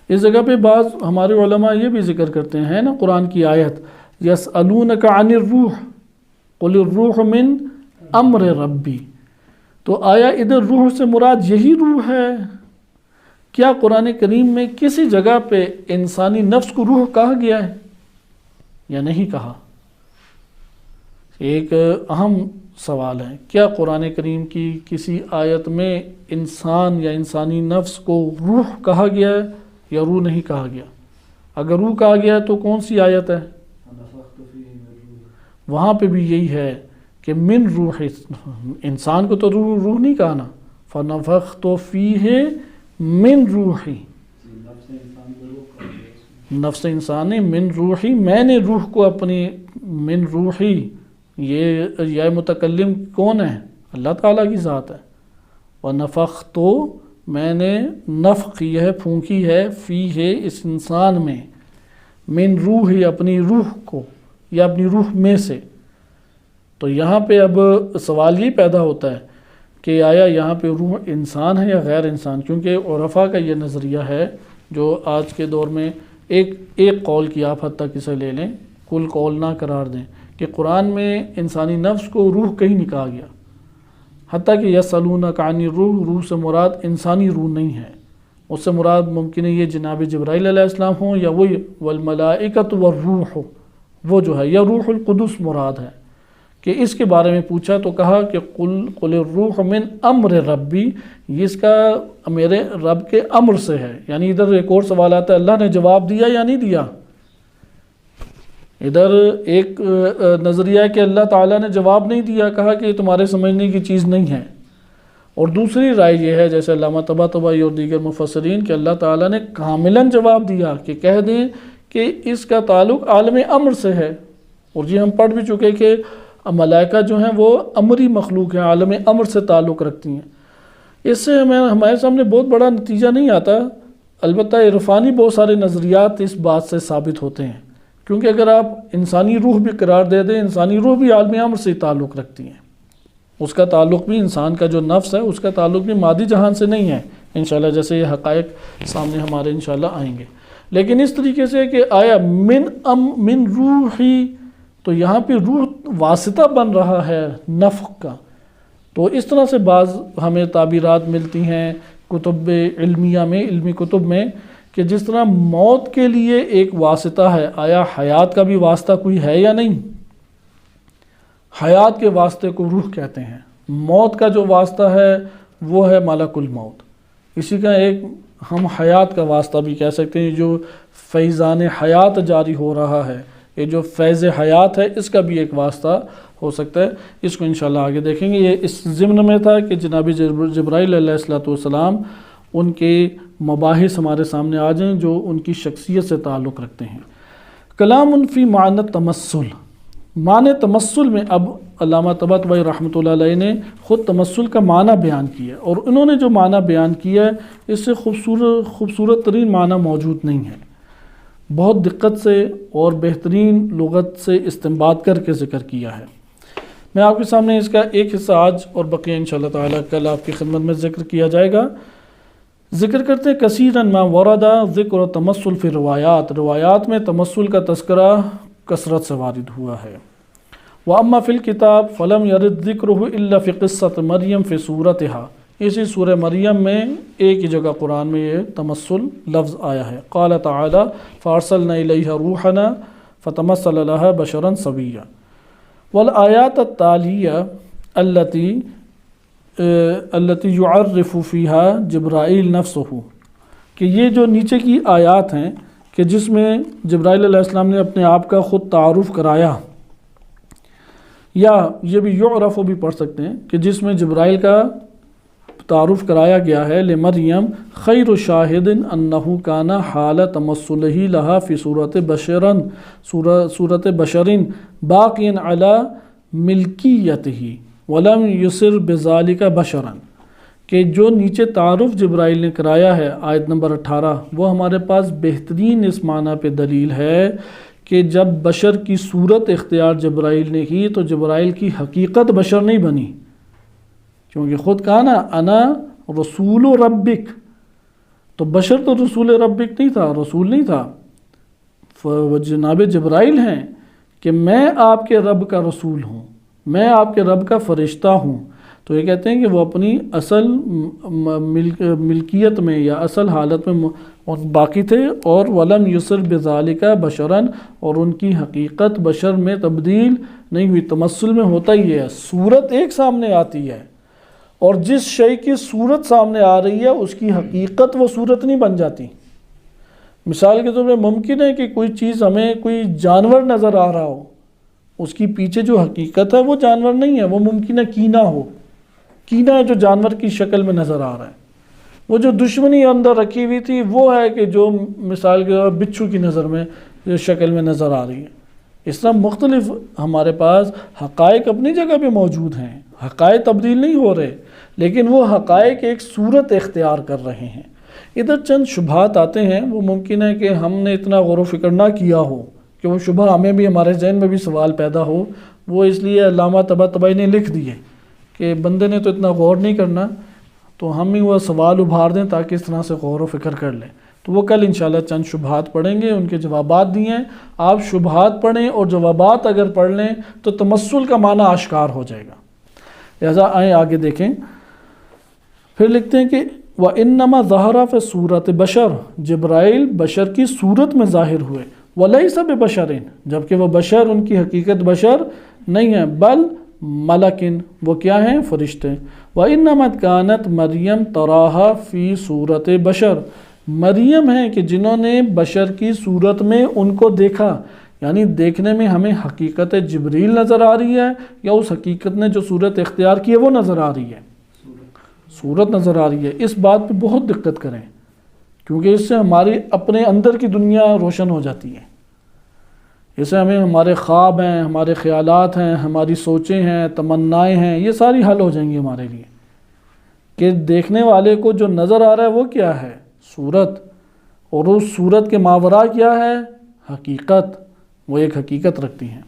S1: اس جگہ پہ بعض ہمارے علماء یہ بھی ذکر کرتے ہیں نا، قرآن کی آیت یسألونک عن الروح قل الروح من امر ربی، تو آیا ادھر روح سے مراد یہی روح ہے؟ کیا قرآن کریم میں کسی جگہ پہ انسانی نفس کو روح کہا گیا ہے یا نہیں کہا؟ ایک اہم سوال ہے، کیا قرآن کریم کی کسی آیت میں انسان یا انسانی نفس کو روح کہا گیا ہے یا روح نہیں کہا گیا؟ اگر روح کہا گیا ہے تو کون سی آیت ہے؟ وہاں پہ بھی یہی ہے کہ من روح، انسان کو تو روح نہیں کہا نا، فنفخت فیہ من روحی، نفس انسان نے من روحی، میں نے روح کو اپنی، من روحی، یہ متکلم کون ہے؟ اللہ تعالیٰ کی ذات ہے۔ ونفخت، میں نے نفخ کی ہے، پھونکی ہے، فیہ، اس انسان میں، من روحی، اپنی روح کو یا اپنی روح میں سے۔ تو یہاں پہ اب سوال یہ پیدا ہوتا ہے کہ آیا یہاں پہ روح انسان ہے یا غیر انسان؟ کیونکہ عرفاء کا یہ نظریہ ہے جو آج کے دور میں ایک قول کی آپ حد تک اسے لے لیں، کل قول نہ قرار دیں، کہ قرآن میں انسانی نفس کو روح کہیں نہیں کہا گیا، حتیٰ کہ یسألونک عن الروح، روح سے مراد انسانی روح نہیں ہے، اس سے مراد ممکن ہے یہ جناب جبرائیل علیہ السلام ہوں یا وہی والملائکۃ والروح، وہ جو ہے، یا روح القدس مراد ہے، کہ اس کے بارے میں پوچھا تو کہا کہ قل الروح من امر ربی، یہ اس کا میرے رب کے امر سے ہے۔ یعنی ادھر ایک اور سوال آتا ہے، اللہ نے جواب دیا یا نہیں دیا؟ ادھر ایک نظریہ ہے کہ اللہ تعالیٰ نے جواب نہیں دیا، کہا کہ یہ تمہارے سمجھنے کی چیز نہیں ہے، اور دوسری رائے یہ ہے جیسے علامہ طباطبائی اور دیگر مفسرین کہ اللہ تعالیٰ نے کاملاً جواب دیا، کہ کہہ دیں کہ اس کا تعلق عالم امر سے ہے، اور جی ہم پڑھ بھی چکے کہ ملائکہ جو ہیں وہ امری مخلوق ہیں، عالم امر سے تعلق رکھتی ہیں۔ اس سے ہمارے سامنے بہت بڑا نتیجہ نہیں آتا، البتہ عرفانی بہت سارے نظریات اس بات سے ثابت ہوتے ہیں، کیونکہ اگر آپ انسانی روح بھی قرار دے دیں، انسانی روح بھی عالم امر سے تعلق رکھتی ہیں، اس کا تعلق بھی، انسان کا جو نفس ہے اس کا تعلق بھی مادی جہان سے نہیں ہے انشاءاللہ، جیسے یہ حقائق سامنے ہمارے انشاءاللہ آئیں گے۔ لیکن اس طریقے سے کہ آیا من روحی، تو یہاں پہ روح واسطہ بن رہا ہے نفخ کا، تو اس طرح سے بعض ہمیں تعبیرات ملتی ہیں کتب علمیہ میں، علمی کتب میں، کہ جس طرح موت کے لیے ایک واسطہ ہے، آیا حیات کا بھی واسطہ کوئی ہے یا نہیں؟ حیات کے واسطے کو روح کہتے ہیں، موت کا جو واسطہ ہے وہ ہے ملک الموت، اسی کا ایک ہم حیات کا واسطہ بھی کہہ سکتے ہیں، جو فیضان حیات جاری ہو رہا ہے، یہ جو فیض حیات ہے اس کا بھی ایک واسطہ ہو سکتا ہے، اس کو انشاءاللہ آگے دیکھیں گے۔ یہ اس ضمن میں تھا کہ جناب جبرائیل علیہ السلام ان کے مباحث ہمارے سامنے آ جائیں جو ان کی شخصیت سے تعلق رکھتے ہیں۔ کلام فی معنی تمثل، معنی تمثل میں اب علامہ طباطبائی رحمۃ اللہ علیہ نے خود تمثل کا معنی بیان کیا، اور انہوں نے جو معنی بیان کیا ہے اس سے خوبصورت ترین معنی موجود نہیں ہے، بہت دقت سے اور بہترین لغت سے استنباط کر کے ذکر کیا ہے۔ میں آپ کے سامنے اس کا ایک حصہ آج اور بقیہ انشاءاللہ تعالیٰ کل آپ کی خدمت میں ذکر کیا جائے گا۔ ذکر کرتے کثیراً ما ورد ذکر تمثل فی روایات، روایات میں تمثل کا تذکرہ کثرت سے وارد ہوا ہے۔ وَأَمَّا فِي الْكِتَابِ فَلَمْ يَرِدْ ذِكْرُهُ إِلَّا فِي قِصَّةِ مریم فِي صُورَتِهَا، اسی سورہ مریم میں ایک ہی جگہ قرآن میں یہ تمثل لفظ آیا ہے۔ قال تعالی فَأَرْسَلْنَا إِلَيْهَا رُوحَنَا فَتَمَثَّلَ لَهَا بَشَرًا سَوِيًّا۔ والآیات التالیہ التي يعرف فيها جبرائیل نفسه، کہ یہ جو نیچے کی آیات ہیں کہ جس میں جبرائیل علیہ السلام نے اپنے آپ کا خود تعارف کرایا، یا یہ بھی یعرف بھی پڑھ سکتے ہیں کہ جس میں جبرائیل کا تعارف کرایا گیا ہے، لمریم خیر شاہد انہ کان حال تمثلہ لہا فی صورت بشرن، صورت بشرن باقی علی ملکیتہ ولم یصر بذالک بشرن، کہ جو نیچے تعارف جبرائیل نے کرایا ہے آیت نمبر 18، وہ ہمارے پاس بہترین اس معنی پہ دلیل ہے کہ جب بشر کی صورت اختیار جبرائیل نے کی تو جبرائیل کی حقیقت بشر نہیں بنی، کیونکہ خود کہا نا انا رسول ربک، تو بشر تو رسول ربک نہیں تھا، رسول نہیں تھا، جناب جبرائیل ہیں کہ میں آپ کے رب کا رسول ہوں، میں آپ کے رب کا فرشتہ ہوں۔ تو یہ کہتے ہیں کہ وہ اپنی اصل ملکیت میں یا اصل حالت میں باقی تھے، اور ولم یسر بذالک بشرا، اور ان کی حقیقت بشر میں تبدیل نہیں ہوئی۔ تمثل میں ہوتا ہی ہے، صورت ایک سامنے آتی ہے، اور جس شے کی صورت سامنے آ رہی ہے اس کی حقیقت وہ صورت نہیں بن جاتی۔ مثال کے طور پر ممکن ہے کہ کوئی چیز ہمیں کوئی جانور نظر آ رہا ہو، اس کی پیچھے جو حقیقت ہے وہ جانور نہیں ہے، وہ ممکن ہے کینہ ہو، کینہ ہے جو جانور کی شکل میں نظر آ رہا ہے۔ وہ جو دشمنی اندر رکھی ہوئی تھی وہ ہے کہ جو مثال کے طور پر بچھو کی نظر میں شکل میں نظر آ رہی ہے۔ اس طرح مختلف ہمارے پاس حقائق اپنی جگہ پہ موجود ہیں، حقائق تبدیل نہیں ہو رہے، لیکن وہ حقائق ایک صورت اختیار کر رہے ہیں۔ ادھر چند شبہات آتے ہیں، وہ ممکن ہے کہ ہم نے اتنا غور و فکر نہ کیا ہو کہ وہ شبہ ہمیں بھی، ہمارے ذہن میں بھی سوال پیدا ہو، وہ اس لیے علامہ طباطبائی نے لکھ دیے کہ بندے نے تو اتنا غور نہیں کرنا، تو ہم ہی وہ سوال ابھار دیں تاکہ اس طرح سے غور و فکر کر لیں۔ تو وہ کل انشاءاللہ چند شبہات پڑھیں گے، ان کے جوابات دیے ہیں، آپ شبہات پڑھیں اور جوابات اگر پڑھ لیں تو تمثل کا معنی آشکار ہو جائے گا۔ لہذا آئیں آگے دیکھیں، پھر لکھتے ہیں کہ وَإِنَّمَا ظَهَرَ فِي صُورَةِ بَشَرٍ، جبرائیل بشر کی صورت میں ظاہر ہوئے، وَلَيْسَ بِبَشَرٍ، جبکہ وہ بشر، ان کی حقیقت بشر نہیں ہے، بل ملکن، وہ کیا ہیں؟ فرشتے۔ وَإِنَّمَا كَانَتْ مَرْيَمْ تَرَاهَا فِي صُورَةِ بَشَرٍ، مریم ہیں کہ جنہوں نے بشر کی صورت میں ان کو دیکھا، یعنی دیکھنے میں ہمیں حقیقت جبریل نظر آ رہی ہے یا اس حقیقت نے جو صورت اختیار کی ہے وہ نظر آ رہی ہے؟ صورت نظر آ رہی ہے۔ اس بات پہ بہت دقت کریں، کیونکہ اس سے ہماری اپنے اندر کی دنیا روشن ہو جاتی ہے۔ اس سے ہمیں ہمارے خواب ہیں، ہمارے خیالات ہیں، ہماری سوچیں ہیں، تمنائیں ہیں، یہ ساری حل ہو جائیں گی ہمارے لیے، کہ دیکھنے والے کو جو نظر آ رہا ہے وہ کیا ہے؟ صورت، اور اس صورت کے ماوراء کیا ہے؟ حقیقت، وہ ایک حقیقت رکھتی ہیں۔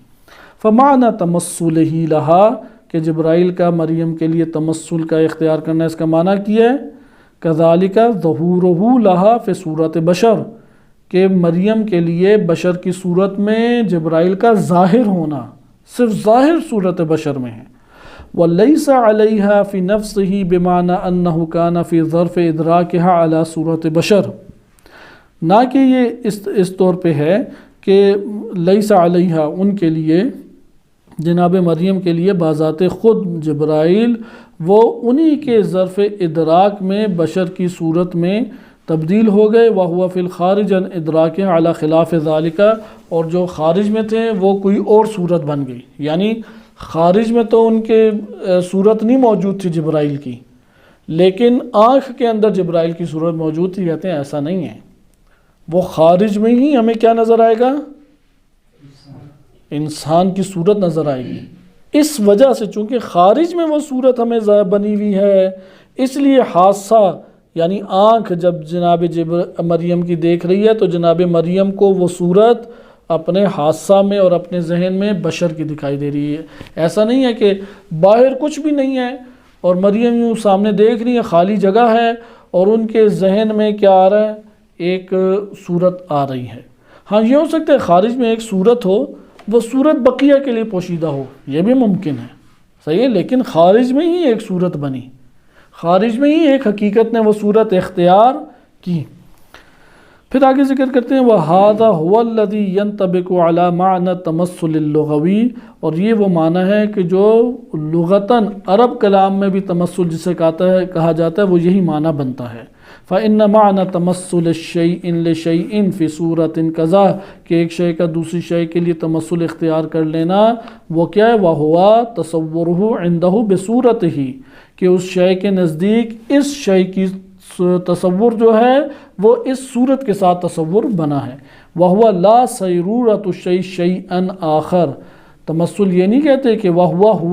S1: فَمَعْنَى تَمَثُّلِهِ لَهَا، کہ جبرائیل کا مریم کے لیے تمثل کا اختیار کرنا، اس کا معنی کیا ہے؟ كَذَلِكَ ظُهُورُهُ لَهَا فِي صُورَةِ بَشَرٍ، کہ مریم کے لیے بشر کی صورت میں جبرائیل کا ظاہر ہونا صرف ظاہر صورت بشر میں ہے۔ وَلَيْسَ عَلَيْهَا فِي نَفْسِهِ بِمَعْنَى أَنَّهُ كَانَ فِي ظَرْفِ إِدْرَاكِهَا عَلَى صُورَةِ بَشَرٍ، نہ کہ یہ اس طور پہ ہے کہ لیس علیہا، ان کے لیے، جناب مریم کے لیے بذات خود جبرائیل وہ انہی کے ظرف ادراک میں بشر کی صورت میں تبدیل ہو گئے، وَهُوَ فِي الْخَارِجِ عَنْ إِدْرَاكِهَا عَلَى خِلَافِ ذَلِكَ، اور جو خارج میں تھے وہ کوئی اور صورت بن گئی، یعنی خارج میں تو ان کے صورت نہیں موجود تھی جبرائیل کی، لیکن آنکھ کے اندر جبرائیل کی صورت موجود تھی۔ کہتے ہیں ایسا نہیں ہے، وہ خارج میں ہی ہمیں کیا نظر آئے گا؟ انسان کی صورت نظر آئے گی۔ اس وجہ سے چونکہ خارج میں وہ صورت ہمیں بنی ہوئی ہے، اس لیے حادثہ یعنی آنکھ جب جناب مریم کی دیکھ رہی ہے تو جناب مریم کو وہ صورت اپنے حادثہ میں اور اپنے ذہن میں بشر کی دکھائی دے رہی ہے۔ ایسا نہیں ہے کہ باہر کچھ بھی نہیں ہے اور مریم یوں سامنے دیکھ رہی ہے، خالی جگہ ہے اور ان کے ذہن میں کیا آ رہا ہے؟ ایک صورت آ رہی ہے۔ ہاں یہ ہو سکتا ہے خارج میں ایک صورت ہو، وہ صورت بقیہ کے لیے پوشیدہ ہو، یہ بھی ممکن ہے، صحیح ہے، لیکن خارج میں ہی ایک صورت بنی، خارج میں ہی ایک حقیقت نے وہ صورت اختیار کی۔ پھر آگے ذکر کرتے ہیں وَهَذَا هُوَ الَّذِي يَنْطَبِقُ عَلَى مَعْنَى التَّمَثُّلِ اللُّغَوِيِّ، اور یہ وہ معنی ہے کہ جو لغتاً عرب کلام میں بھی تمثل جسے کہا جاتا ہے وہ یہی معنی بنتا ہے۔ فَإِنَّ مَعْنَى تَمَثُّلِ الشَّيْءٍ لِشَيْءٍ فِي صُورَةٍ كَذَا، کہ ایک شے کا دوسری شے کے لیے تمثل اختیار کر لینا وہ کیا ہے؟ وَهُوَ تَصَوُّرُهُ عِنْدَهُ بِصُورَتِهِ، کہ اس شے کے نزدیک اس شے کی تصور جو ہے وہ اس صورت کے ساتھ تصور بنا ہے۔ وَهُوَ لَا صَيْرُورَةُ الشَّيْءِ شَيْئًا آخر، تمثل یہ نہیں کہتے کہ وَهُوَ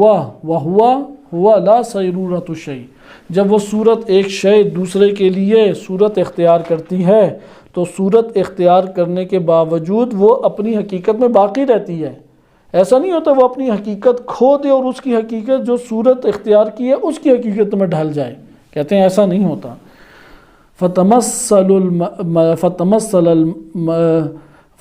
S1: لَا صَيْرُورَةُ الشَّيْءِ، جب وہ صورت ایک شے دوسرے کے لیے صورت اختیار کرتی ہے تو صورت اختیار کرنے کے باوجود وہ اپنی حقیقت میں باقی رہتی ہے۔ ایسا نہیں ہوتا وہ اپنی حقیقت کھو دے اور اس کی حقیقت جو صورت اختیار کی ہے اس کی حقیقت میں ڈھل جائے، کہتے ہیں ایسا نہیں ہوتا۔ فتمثل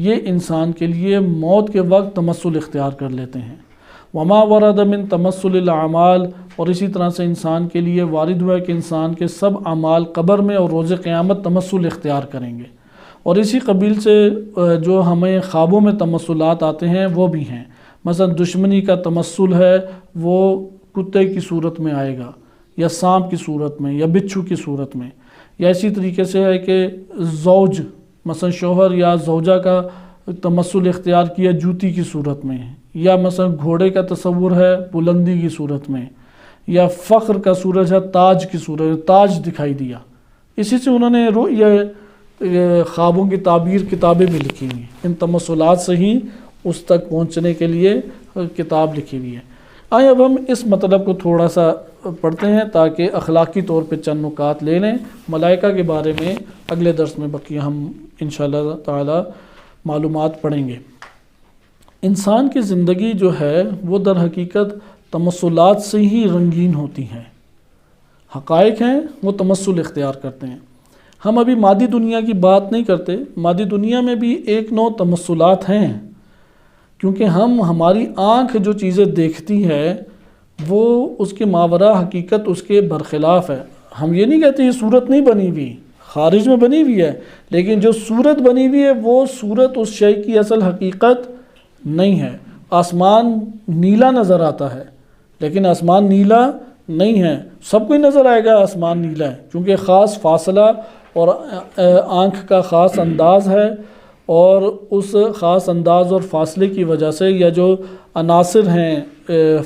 S1: یہ انسان کے لیے موت کے وقت تمثل اختیار کر لیتے ہیں۔ وما ورد من تمثل الاعمال، اور اسی طرح سے انسان کے لیے وارد ہوا ہے کہ انسان کے سب اعمال قبر میں اور روز قیامت تمثل اختیار کریں گے۔ اور اسی قبیل سے جو ہمیں خوابوں میں تمثلات آتے ہیں وہ بھی ہیں، مثلا دشمنی کا تمثل ہے وہ کتے کی صورت میں آئے گا، یا سانپ کی صورت میں، یا بچھو کی صورت میں، یا اسی طریقے سے ہے کہ زوج مثلا شوہر یا زوجہ کا تمثل اختیار کیا جوتی کی صورت میں، یا مثلا گھوڑے کا تصور ہے بلندی کی صورت میں، یا فخر کا صورت ہے تاج کی صورت، تاج دکھائی دیا۔ اسی سے انہوں نے یہ خوابوں کی تعبیر کتابیں بھی لکھی ہوئی ہیں، ان تمثلات سے ہی اس تک پہنچنے کے لیے کتاب لکھی ہوئی ہے۔ آئیں اب ہم اس مطلب کو تھوڑا سا پڑھتے ہیں تاکہ اخلاقی طور پہ چند نکات لے لیں۔ ملائکہ کے بارے میں اگلے درس میں بقیہ ہم انشاءاللہ تعالی معلومات پڑھیں گے۔ انسان کی زندگی جو ہے وہ در حقیقت تمثلات سے ہی رنگین ہوتی ہے، حقائق ہیں وہ تمثل اختیار کرتے ہیں۔ ہم ابھی مادی دنیا کی بات نہیں کرتے، مادی دنیا میں بھی ایک نوع تمثلات ہیں، کیونکہ ہماری آنکھ جو چیزیں دیکھتی ہے وہ اس کے ماوراء حقیقت اس کے برخلاف ہے۔ ہم یہ نہیں کہتے یہ صورت نہیں بنی ہوئی، خارج میں بنی ہوئی ہے، لیکن جو صورت بنی ہوئی ہے وہ صورت اس شے کی اصل حقیقت نہیں ہے۔ آسمان نیلا نظر آتا ہے لیکن آسمان نیلا نہیں ہے، سب کو نظر آئے گا آسمان نیلا ہے، کیونکہ خاص فاصلہ اور آنکھ کا خاص انداز ہے، اور اس خاص انداز اور فاصلے کی وجہ سے یا جو عناصر ہیں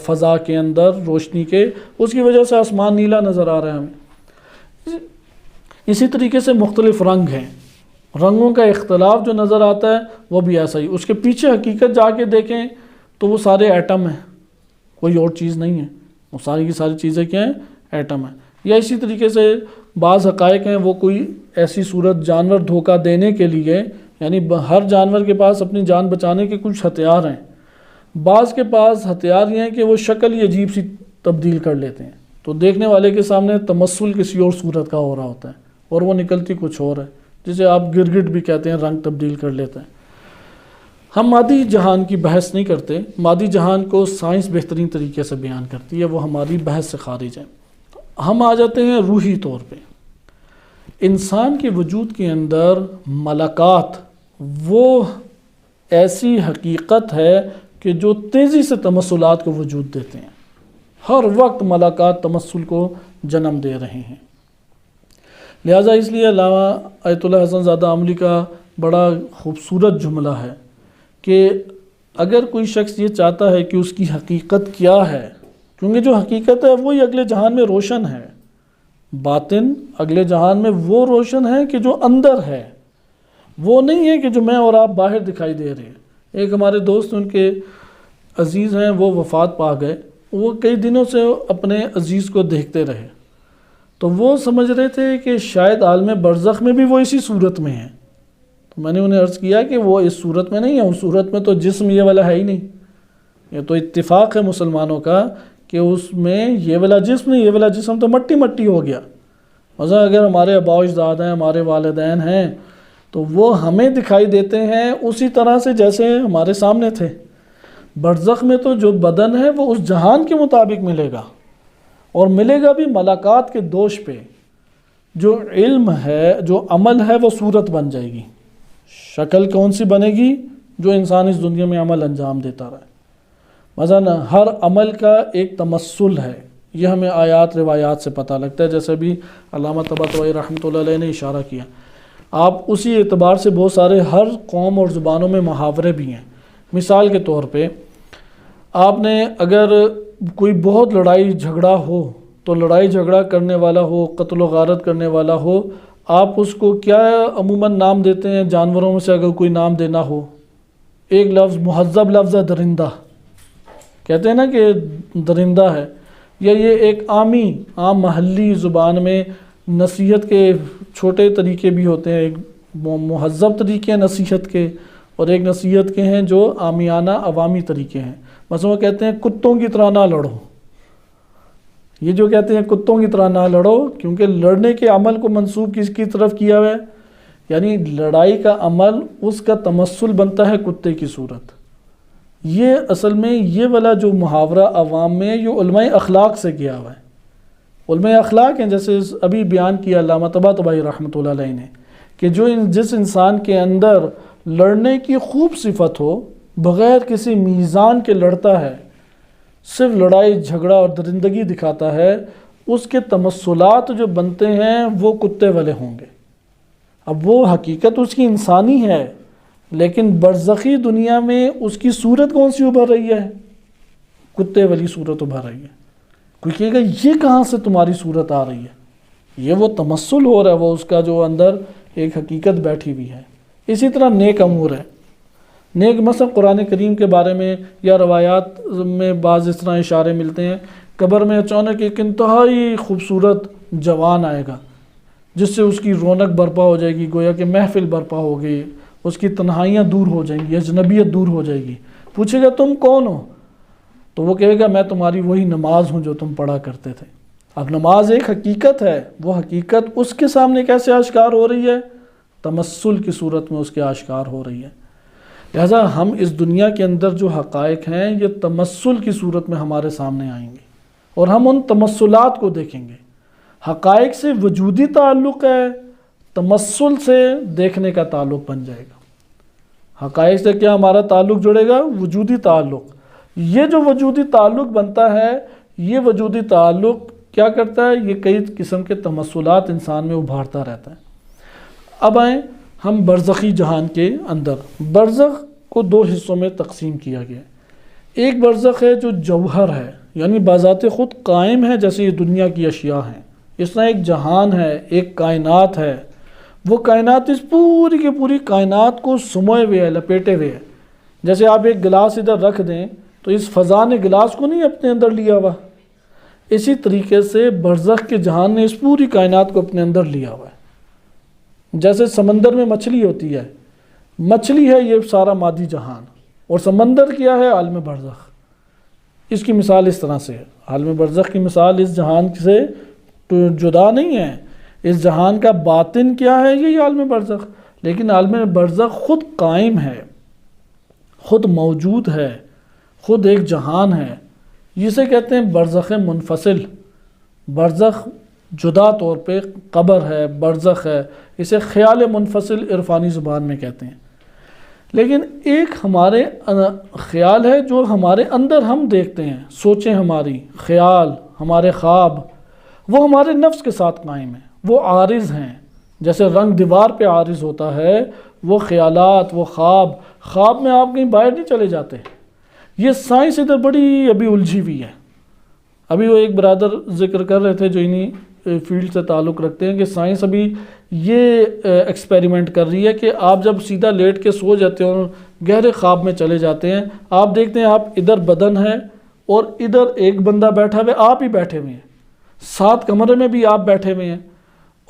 S1: فضا کے اندر روشنی کے، اس کی وجہ سے آسمان نیلا نظر آ رہا ہے ہمیں۔ اسی طریقے سے مختلف رنگ ہیں، رنگوں کا اختلاف جو نظر آتا ہے وہ بھی ایسا ہی، اس کے پیچھے حقیقت جا کے دیکھیں تو وہ سارے ایٹم ہیں، کوئی اور چیز نہیں ہے، وہ ساری کی ساری چیزیں کیا ہیں؟ ایٹم ہیں۔ یا اسی طریقے سے بعض حقائق ہیں وہ کوئی ایسی صورت جانور دھوکہ دینے کے لیے، یعنی ہر جانور کے پاس اپنی جان بچانے کے کچھ ہتھیار ہیں، بعض کے پاس ہتھیار یہ ہیں کہ وہ شکل ہی عجیب سی تبدیل کر لیتے ہیں، تو دیکھنے والے کے سامنے تمثل کسی اور صورت کا ہو رہا ہوتا ہے اور وہ نکلتی کچھ اور ہے، جسے آپ گرگٹ بھی کہتے ہیں، رنگ تبدیل کر لیتے ہیں۔ ہم مادی جہان کی بحث نہیں کرتے، مادی جہان کو سائنس بہترین طریقے سے بیان کرتی ہے، وہ ہماری بحث سے خارج ہے۔ ہم آ جاتے ہیں روحی طور پہ۔ انسان کے وجود کے اندر ملکات وہ ایسی حقیقت ہے کہ جو تیزی سے تمثلات کو وجود دیتے ہیں، ہر وقت ملکات تمثل کو جنم دے رہے ہیں۔ لہٰذا اس لیے علامہ آیت اللہ حسن زادہ عملی کا بڑا خوبصورت جملہ ہے کہ اگر کوئی شخص یہ چاہتا ہے کہ اس کی حقیقت کیا ہے، کیونکہ جو حقیقت ہے وہی اگلے جہان میں روشن ہے، باطن اگلے جہان میں وہ روشن ہے کہ جو اندر ہے، وہ نہیں ہے کہ جو میں اور آپ باہر دکھائی دے رہے ہیں۔ ایک ہمارے دوست ان کے عزیز ہیں، وہ وفات پا گئے، وہ کئی دنوں سے اپنے عزیز کو دیکھتے رہے، تو وہ سمجھ رہے تھے کہ شاید عالم برزخ میں بھی وہ اسی صورت میں ہیں۔ تو میں نے انہیں عرض کیا کہ وہ اس صورت میں نہیں ہے، اس صورت میں تو جسم یہ والا ہے ہی نہیں، یہ تو اتفاق ہے مسلمانوں کا کہ اس میں یہ والا جسم نہیں، یہ والا جسم تو مٹی مٹی ہو گیا۔ مثلا اگر ہمارے آباء و اجداد ہیں، ہمارے والدین ہیں، تو وہ ہمیں دکھائی دیتے ہیں اسی طرح سے جیسے ہمارے سامنے تھے۔ برزخ میں تو جو بدن ہے وہ اس جہان کے مطابق ملے گا، اور ملے گا بھی ملاقات کے دوش پہ۔ جو علم ہے، جو عمل ہے، وہ صورت بن جائے گی۔ شکل کون سی بنے گی؟ جو انسان اس دنیا میں عمل انجام دیتا رہے۔ مثلا ہر عمل کا ایک تمثل ہے، یہ ہمیں آیات روایات سے پتہ لگتا ہے، جیسے بھی علامہ طباطبائی رحمۃ اللہ علیہ نے اشارہ کیا۔ آپ اسی اعتبار سے بہت سارے ہر قوم اور زبانوں میں محاورے بھی ہیں۔ مثال کے طور پہ آپ نے اگر کوئی بہت لڑائی جھگڑا ہو، تو لڑائی جھگڑا کرنے والا ہو، قتل و غارت کرنے والا ہو، آپ اس کو کیا عموماً نام دیتے ہیں؟ جانوروں میں سے اگر کوئی نام دینا ہو، ایک لفظ مہذب لفظ ہے درندہ، کہتے ہیں نا کہ درندہ ہے۔ یا یہ ایک عام محلی زبان میں نصیحت کے چھوٹے طریقے بھی ہوتے ہیں، ایک مہذب طریقے ہیں نصیحت کے، اور ایک نصیحت کے ہیں جو عامیانہ عوامی طریقے ہیں۔ مثلا وہ کہتے ہیں کتوں کی طرح نہ لڑو، یہ جو کہتے ہیں کتوں کی طرح نہ لڑو، کیونکہ لڑنے کے عمل کو منسوب کس کی طرف کیا ہوا ہے؟ یعنی لڑائی کا عمل اس کا تمثل بنتا ہے کتے کی صورت۔ یہ اصل میں یہ والا جو محاورہ عوام میں یہ علماء اخلاق سے کیا ہوا ہے۔ علماء اخلاق ہیں، جیسے ابھی بیان کیا علامہ طباطبائی رحمۃ اللہ علیہ نے، کہ جس انسان کے اندر لڑنے کی خوب صفت ہو، بغیر کسی میزان کے لڑتا ہے، صرف لڑائی جھگڑا اور درندگی دکھاتا ہے، اس کے تمثلات جو بنتے ہیں وہ کتے والے ہوں گے۔ اب وہ حقیقت اس کی انسانی ہے، لیکن برزخی دنیا میں اس کی صورت کون سی ابھر رہی ہے؟ کتے والی صورت ابھر رہی ہے۔ کوئی کہے گا یہ کہاں سے تمہاری صورت آ رہی ہے؟ یہ وہ تمثل ہو رہا ہے، وہ اس کا جو اندر ایک حقیقت بیٹھی ہوئی ہے۔ اسی طرح نیک امور ہے، نیک مثلا قرآن کریم کے بارے میں یا روایات میں بعض اس طرح اشارے ملتے ہیں، قبر میں اچانک ایک انتہائی خوبصورت جوان آئے گا جس سے اس کی رونق برپا ہو جائے گی، گویا کہ محفل برپا ہوگی، اس کی تنہائیاں دور ہو جائیں گی، اجنبیت دور ہو جائے گی۔ پوچھے گا تم کون ہو؟ تو وہ کہے گا میں تمہاری وہی نماز ہوں جو تم پڑھا کرتے تھے۔ اب نماز ایک حقیقت ہے، وہ حقیقت اس کے سامنے کیسے آشکار ہو رہی ہے؟ تمثل کی صورت میں اس کے آشکار ہو رہی ہے۔ لہذا ہم اس دنیا کے اندر جو حقائق ہیں یہ تمثل کی صورت میں ہمارے سامنے آئیں گے، اور ہم ان تمثلات کو دیکھیں گے۔ حقائق سے وجودی تعلق ہے، تمثل سے دیکھنے کا تعلق بن جائے گا۔ حقائق سے کیا ہمارا تعلق جڑے گا؟ وجودی تعلق۔ یہ جو وجودی تعلق بنتا ہے، یہ وجودی تعلق کیا کرتا ہے؟ یہ کئی قسم کے تمثلات انسان میں ابھارتا رہتا ہے۔ اب آئیں ہم برزخی جہان کے اندر۔ برزخ کو دو حصوں میں تقسیم کیا گیا ہے۔ ایک برزخ ہے جو جوہر ہے، یعنی بذات خود قائم ہے، جیسے یہ دنیا کی اشیاء ہیں۔ اس طرح ایک جہان ہے، ایک کائنات ہے، وہ کائنات اس پوری کی پوری کائنات کو سموئے ہوئے ہے، لپیٹے ہوئے ہے۔ جیسے آپ ایک گلاس ادھر رکھ دیں تو اس فضا نے گلاس کو نہیں اپنے اندر لیا ہوا، اسی طریقے سے برزخ کے جہان نے اس پوری کائنات کو اپنے اندر لیا ہوا ہے۔ جیسے سمندر میں مچھلی ہوتی ہے، مچھلی ہے یہ سارا مادی جہان، اور سمندر کیا ہے؟ عالم برزخ۔ اس کی مثال اس طرح سے ہے، عالم برزخ کی مثال اس جہان سے جدا نہیں ہے۔ اس جہان کا باطن کیا ہے؟ یہ عالم برزخ، لیکن عالم برزخ خود قائم ہے، خود موجود ہے، خود ایک جہان ہے۔ جسے کہتے ہیں برزخ منفصل۔ برزخ جدا طور پہ قبر ہے، برزخ ہے، اسے خیال منفصل عرفانی زبان میں کہتے ہیں۔ لیکن ایک ہمارے خیال ہے جو ہمارے اندر ہم دیکھتے ہیں، سوچیں ہماری، خیال، ہمارے خواب، وہ ہمارے نفس کے ساتھ قائم ہیں، وہ عارض ہیں۔ جیسے رنگ دیوار پہ عارض ہوتا ہے، وہ خیالات، وہ خواب میں آپ کہیں باہر نہیں چلے جاتے۔ یہ سائنس ادھر بڑی ابھی الجھی ہوئی ہے۔ ابھی وہ ایک برادر ذکر کر رہے تھے جو انہی فیلڈ سے تعلق رکھتے ہیں کہ سائنس ابھی یہ ایکسپیریمنٹ کر رہی ہے کہ آپ جب سیدھا لیٹ کے سو جاتے ہیں اور گہرے خواب میں چلے جاتے ہیں، آپ دیکھتے ہیں آپ ادھر بدن ہے اور ادھر ایک بندہ بیٹھا ہوئے، آپ ہی بیٹھے ہوئے ہیں، ساتھ کمرے میں بھی آپ بیٹھے ہوئے ہیں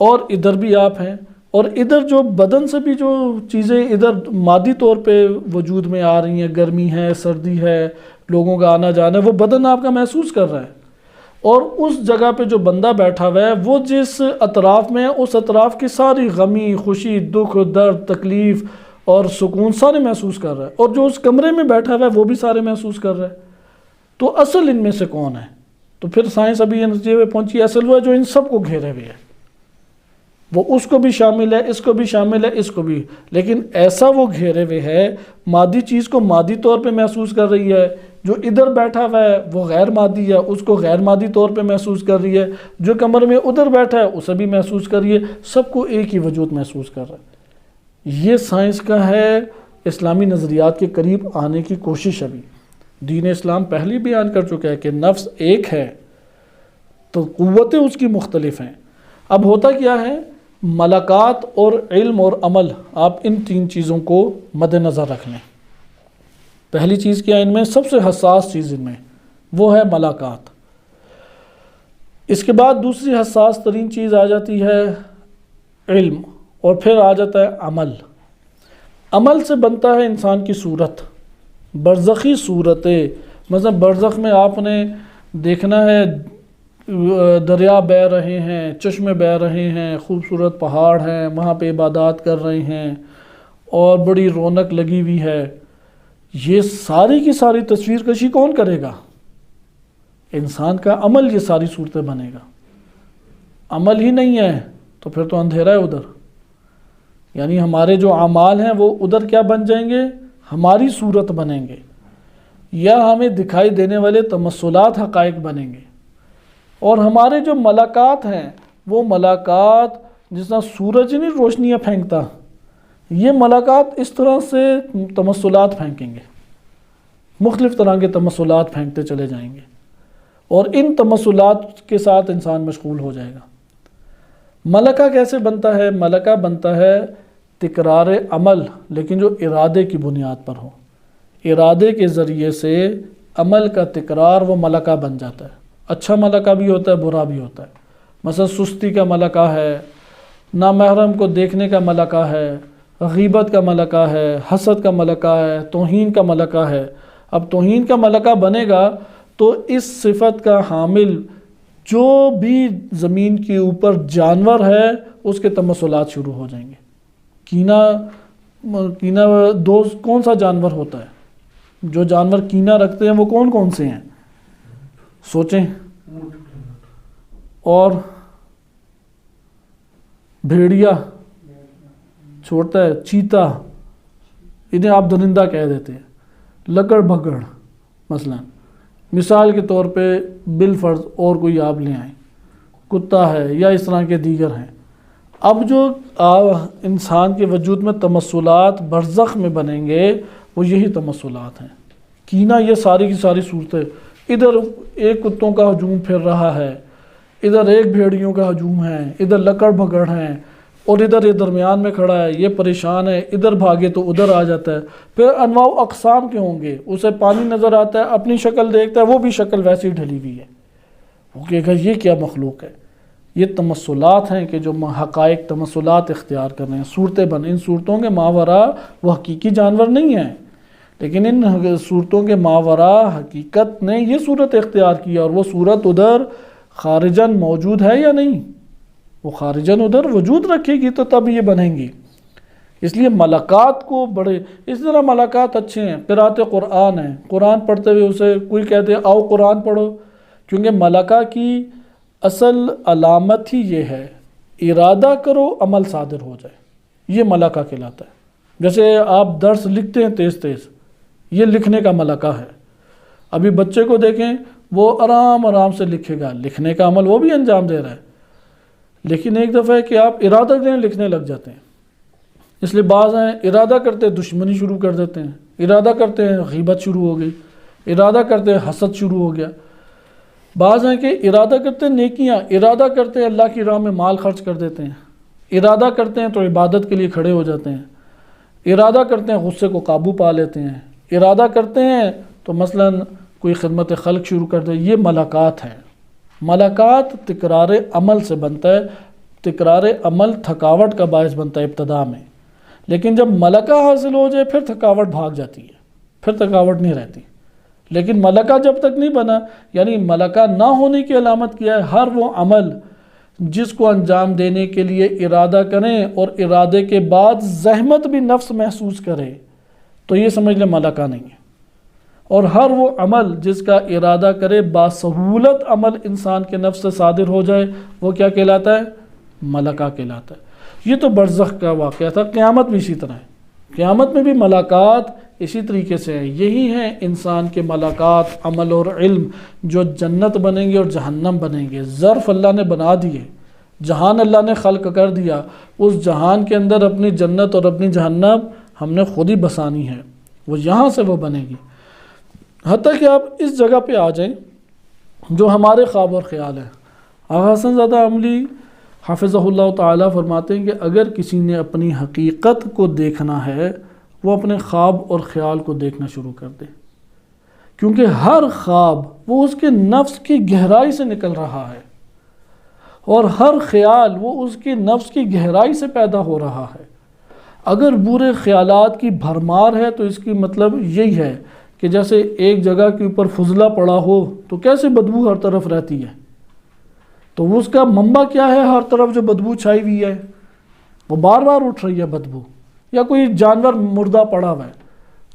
S1: اور ادھر بھی آپ ہیں، اور ادھر جو بدن سے بھی جو چیزیں ادھر مادی طور پہ وجود میں آ رہی ہیں، گرمی ہے، سردی ہے، لوگوں کا آنا جانا ہے، وہ بدن آپ کا محسوس کر رہا ہے۔ اور اس جگہ پہ جو بندہ بیٹھا ہوا ہے وہ جس اطراف میں ہے، اس اطراف کی ساری غمی، خوشی، دکھ، درد، تکلیف اور سکون سارے محسوس کر رہا ہے، اور جو اس کمرے میں بیٹھا ہوا ہے وہ بھی سارے محسوس کر رہا ہے۔ تو اصل ان میں سے کون ہے؟ تو پھر سائنس ابھی یہ نتیجے پہ پہنچی، اصل وہ ہے جو ان سب کو گھیرے ہوئے ہے، وہ اس کو بھی شامل ہے، اس کو بھی شامل ہے، اس کو بھی، لیکن ایسا وہ گھیرے ہوئے ہے، مادی چیز کو مادی طور پہ محسوس کر رہی ہے، جو ادھر بیٹھا ہوا ہے وہ غیر مادی ہے، اس کو غیر مادی طور پہ محسوس کر رہی ہے، جو کمرے میں ادھر بیٹھا ہے اسے بھی محسوس کر رہی ہے، سب کو ایک ہی وجود محسوس کر رہا ہے۔ یہ سائنس کا ہے اسلامی نظریات کے قریب آنے کی کوشش۔ ابھی دین اسلام پہلے بیان کر چکا ہے کہ نفس ایک ہے، تو قوتیں اس کی مختلف ہیں۔ اب ہوتا کیا ہے؟ ملکات اور علم اور عمل، آپ ان تین چیزوں کو مد نظر رکھ لیں۔ پہلی چیز کیا ان میں؟ سب سے حساس چیز ان میں وہ ہے ملاقات۔ اس کے بعد دوسری حساس ترین چیز آ جاتی ہے علم، اور پھر آ جاتا ہے عمل۔ عمل سے بنتا ہے انسان کی صورت، برزخی صورتیں۔ مثلا برزخ میں آپ نے دیکھنا ہے دریا بہہ رہے ہیں، چشمے بہہ رہے ہیں، خوبصورت پہاڑ ہیں، وہاں پہ عبادات کر رہے ہیں اور بڑی رونق لگی ہوئی ہے، یہ ساری کی ساری تصویر کشی کون کرے گا؟ انسان کا عمل یہ ساری صورتیں بنے گا۔ عمل ہی نہیں ہے تو پھر تو اندھیرا ہے ادھر، یعنی ہمارے جو اعمال ہیں وہ ادھر کیا بن جائیں گے؟ ہماری صورت بنیں گے، یا ہمیں دکھائی دینے والے تمثلات حقائق بنیں گے۔ اور ہمارے جو ملاقات ہیں وہ ملاقات جس طرح سورج نہیں روشنیاں پھینکتا، یہ ملاقات اس طرح سے تمثلات پھینکیں گے، مختلف طرح کے تمثلات پھینکتے چلے جائیں گے، اور ان تمثلات کے ساتھ انسان مشغول ہو جائے گا۔ ملکہ کیسے بنتا ہے؟ ملکہ بنتا ہے تکرار عمل، لیکن جو ارادے کی بنیاد پر ہو، ارادے کے ذریعے سے عمل کا تکرار وہ ملکہ بن جاتا ہے۔ اچھا ملکہ بھی ہوتا ہے، برا بھی ہوتا ہے۔ مثلا سستی کا ملکہ ہے، نامحرم کو دیکھنے کا ملکہ ہے، غیبت کا ملکہ ہے، حسد کا ملکہ ہے، توہین کا ملکہ ہے۔ اب توہین کا ملکہ بنے گا تو اس صفت کا حامل جو بھی زمین کے اوپر جانور ہے اس کے تمثلات شروع ہو جائیں گے۔ کینہ دوست کون سا جانور ہوتا ہے؟ جو جانور کینہ رکھتے ہیں وہ کون کون سے ہیں؟ سوچیں۔ اور بھیڑیا چھوڑتا ہے، چیتا، انہیں آپ درندہ کہہ دیتے ہیں، لکڑ بھگڑ مثلا، مثال کے طور پہ بالفرض اور کوئی آپ لے آئیں، کتا ہے یا اس طرح کے دیگر ہیں۔ اب جو انسان کے وجود میں تمثلات برزخ میں بنیں گے وہ یہی تمثلات ہیں۔ کینہ یہ ساری کی ساری صورتیں، ادھر ایک کتوں کا ہجوم پھر رہا ہے، ادھر ایک بھیڑیوں کا ہجوم ہے، ادھر لکڑ بھگڑ ہیں، اور ادھر یہ درمیان میں کھڑا ہے، یہ پریشان ہے، ادھر بھاگے تو ادھر آ جاتا ہے۔ پھر انواع و اقسام کے ہوں گے، اسے پانی نظر آتا ہے، اپنی شکل دیکھتا ہے، وہ بھی شکل ویسی ڈھلی ہوئی ہے، وہ کہے گا یہ کیا مخلوق ہے؟ یہ تمثلات ہیں کہ جو حقائق تمثلات اختیار کر رہے ہیں، صورتیں بن، ان صورتوں کے ماورا وہ حقیقی جانور نہیں ہیں، لیکن ان صورتوں کے ماورا حقیقت نے یہ صورت اختیار کیا، اور وہ صورت ادھر خارجاً موجود ہے یا نہیں؟ وہ خارجاً ادھر وجود رکھے گی تو تب یہ بنیں گی۔ اس لیے ملاقات کو بڑے، اس طرح ملاقات اچھے ہیں۔ قرأت قرآن ہے، قرآن پڑھتے ہوئے اسے کوئی کہتے ہیں آؤ قرآن پڑھو، کیونکہ ملکہ کی اصل علامت ہی یہ ہے، ارادہ کرو عمل صادر ہو جائے، یہ ملکہ کہلاتا ہے۔ جیسے آپ درس لکھتے ہیں تیز تیز، یہ لکھنے کا ملکہ ہے۔ ابھی بچے کو دیکھیں، وہ آرام آرام سے لکھے گا، لکھنے کا عمل وہ بھی انجام دے رہا ہے، لیکن ایک دفعہ ہے کہ آپ ارادہ کریں لکھنے لگ جاتے ہیں۔ اس لیے بعض ہیں ارادہ کرتے دشمنی شروع کر دیتے ہیں، ارادہ کرتے ہیں غیبت شروع ہو گئی، ارادہ کرتے ہیں حسد شروع ہو گیا۔ بعض ہیں کہ ارادہ کرتے ہیں نیکیاں، ارادہ کرتے ہیں اللہ کی راہ میں مال خرچ کر دیتے ہیں، ارادہ کرتے ہیں تو عبادت کے لیے کھڑے ہو جاتے ہیں، ارادہ کرتے ہیں غصے کو قابو پا لیتے ہیں، ارادہ کرتے ہیں تو مثلاً کوئی خدمت خلق شروع کر دے۔ یہ ملاقات ہیں۔ ملاقات تکرار عمل سے بنتا ہے، تکرار عمل تھکاوٹ کا باعث بنتا ہے ابتدا میں، لیکن جب ملکہ حاصل ہو جائے پھر تھکاوٹ بھاگ جاتی ہے، پھر تھکاوٹ نہیں رہتی۔ لیکن ملکہ جب تک نہیں بنا، یعنی ملکہ نہ ہونے کی علامت کیا ہے؟ ہر وہ عمل جس کو انجام دینے کے لیے ارادہ کریں اور ارادے کے بعد زحمت بھی نفس محسوس کرے تو یہ سمجھ لیں ملکہ نہیں ہے۔ اور ہر وہ عمل جس کا ارادہ کرے باسہولت عمل انسان کے نفس سے صادر ہو جائے وہ کیا کہلاتا ہے؟ ملکہ کہلاتا ہے۔ یہ تو برزخ کا واقعہ تھا، قیامت بھی اسی طرح ہے۔ قیامت میں بھی ملاقات اسی طریقے سے ہیں۔ یہی ہیں انسان کے ملاقات، عمل اور علم، جو جنت بنیں گے اور جہنم بنیں گے۔ ظرف اللہ نے بنا دیے، جہان اللہ نے خلق کر دیا، اس جہان کے اندر اپنی جنت اور اپنی جہنم ہم نے خود ہی بسانی ہے، وہ یہاں سے وہ بنے گی۔ حتیٰ کہ آپ اس جگہ پہ آ جائیں جو ہمارے خواب اور خیال ہے۔ آغا حسن زادہ عملی حافظہ اللہ تعالیٰ فرماتے ہیں کہ اگر کسی نے اپنی حقیقت کو دیکھنا ہے وہ اپنے خواب اور خیال کو دیکھنا شروع کر دے، کیونکہ ہر خواب وہ اس کے نفس کی گہرائی سے نکل رہا ہے، اور ہر خیال وہ اس کے نفس کی گہرائی سے پیدا ہو رہا ہے۔ اگر برے خیالات کی بھرمار ہے تو اس کی مطلب یہی ہے کہ جیسے ایک جگہ کے اوپر فضلہ پڑا ہو تو کیسے بدبو ہر طرف رہتی ہے، تو اس کا منبع کیا ہے؟ ہر طرف جو بدبو چھائی ہوئی ہے، وہ بار بار اٹھ رہی ہے بدبو، یا کوئی جانور مردہ پڑا ہوا ہے،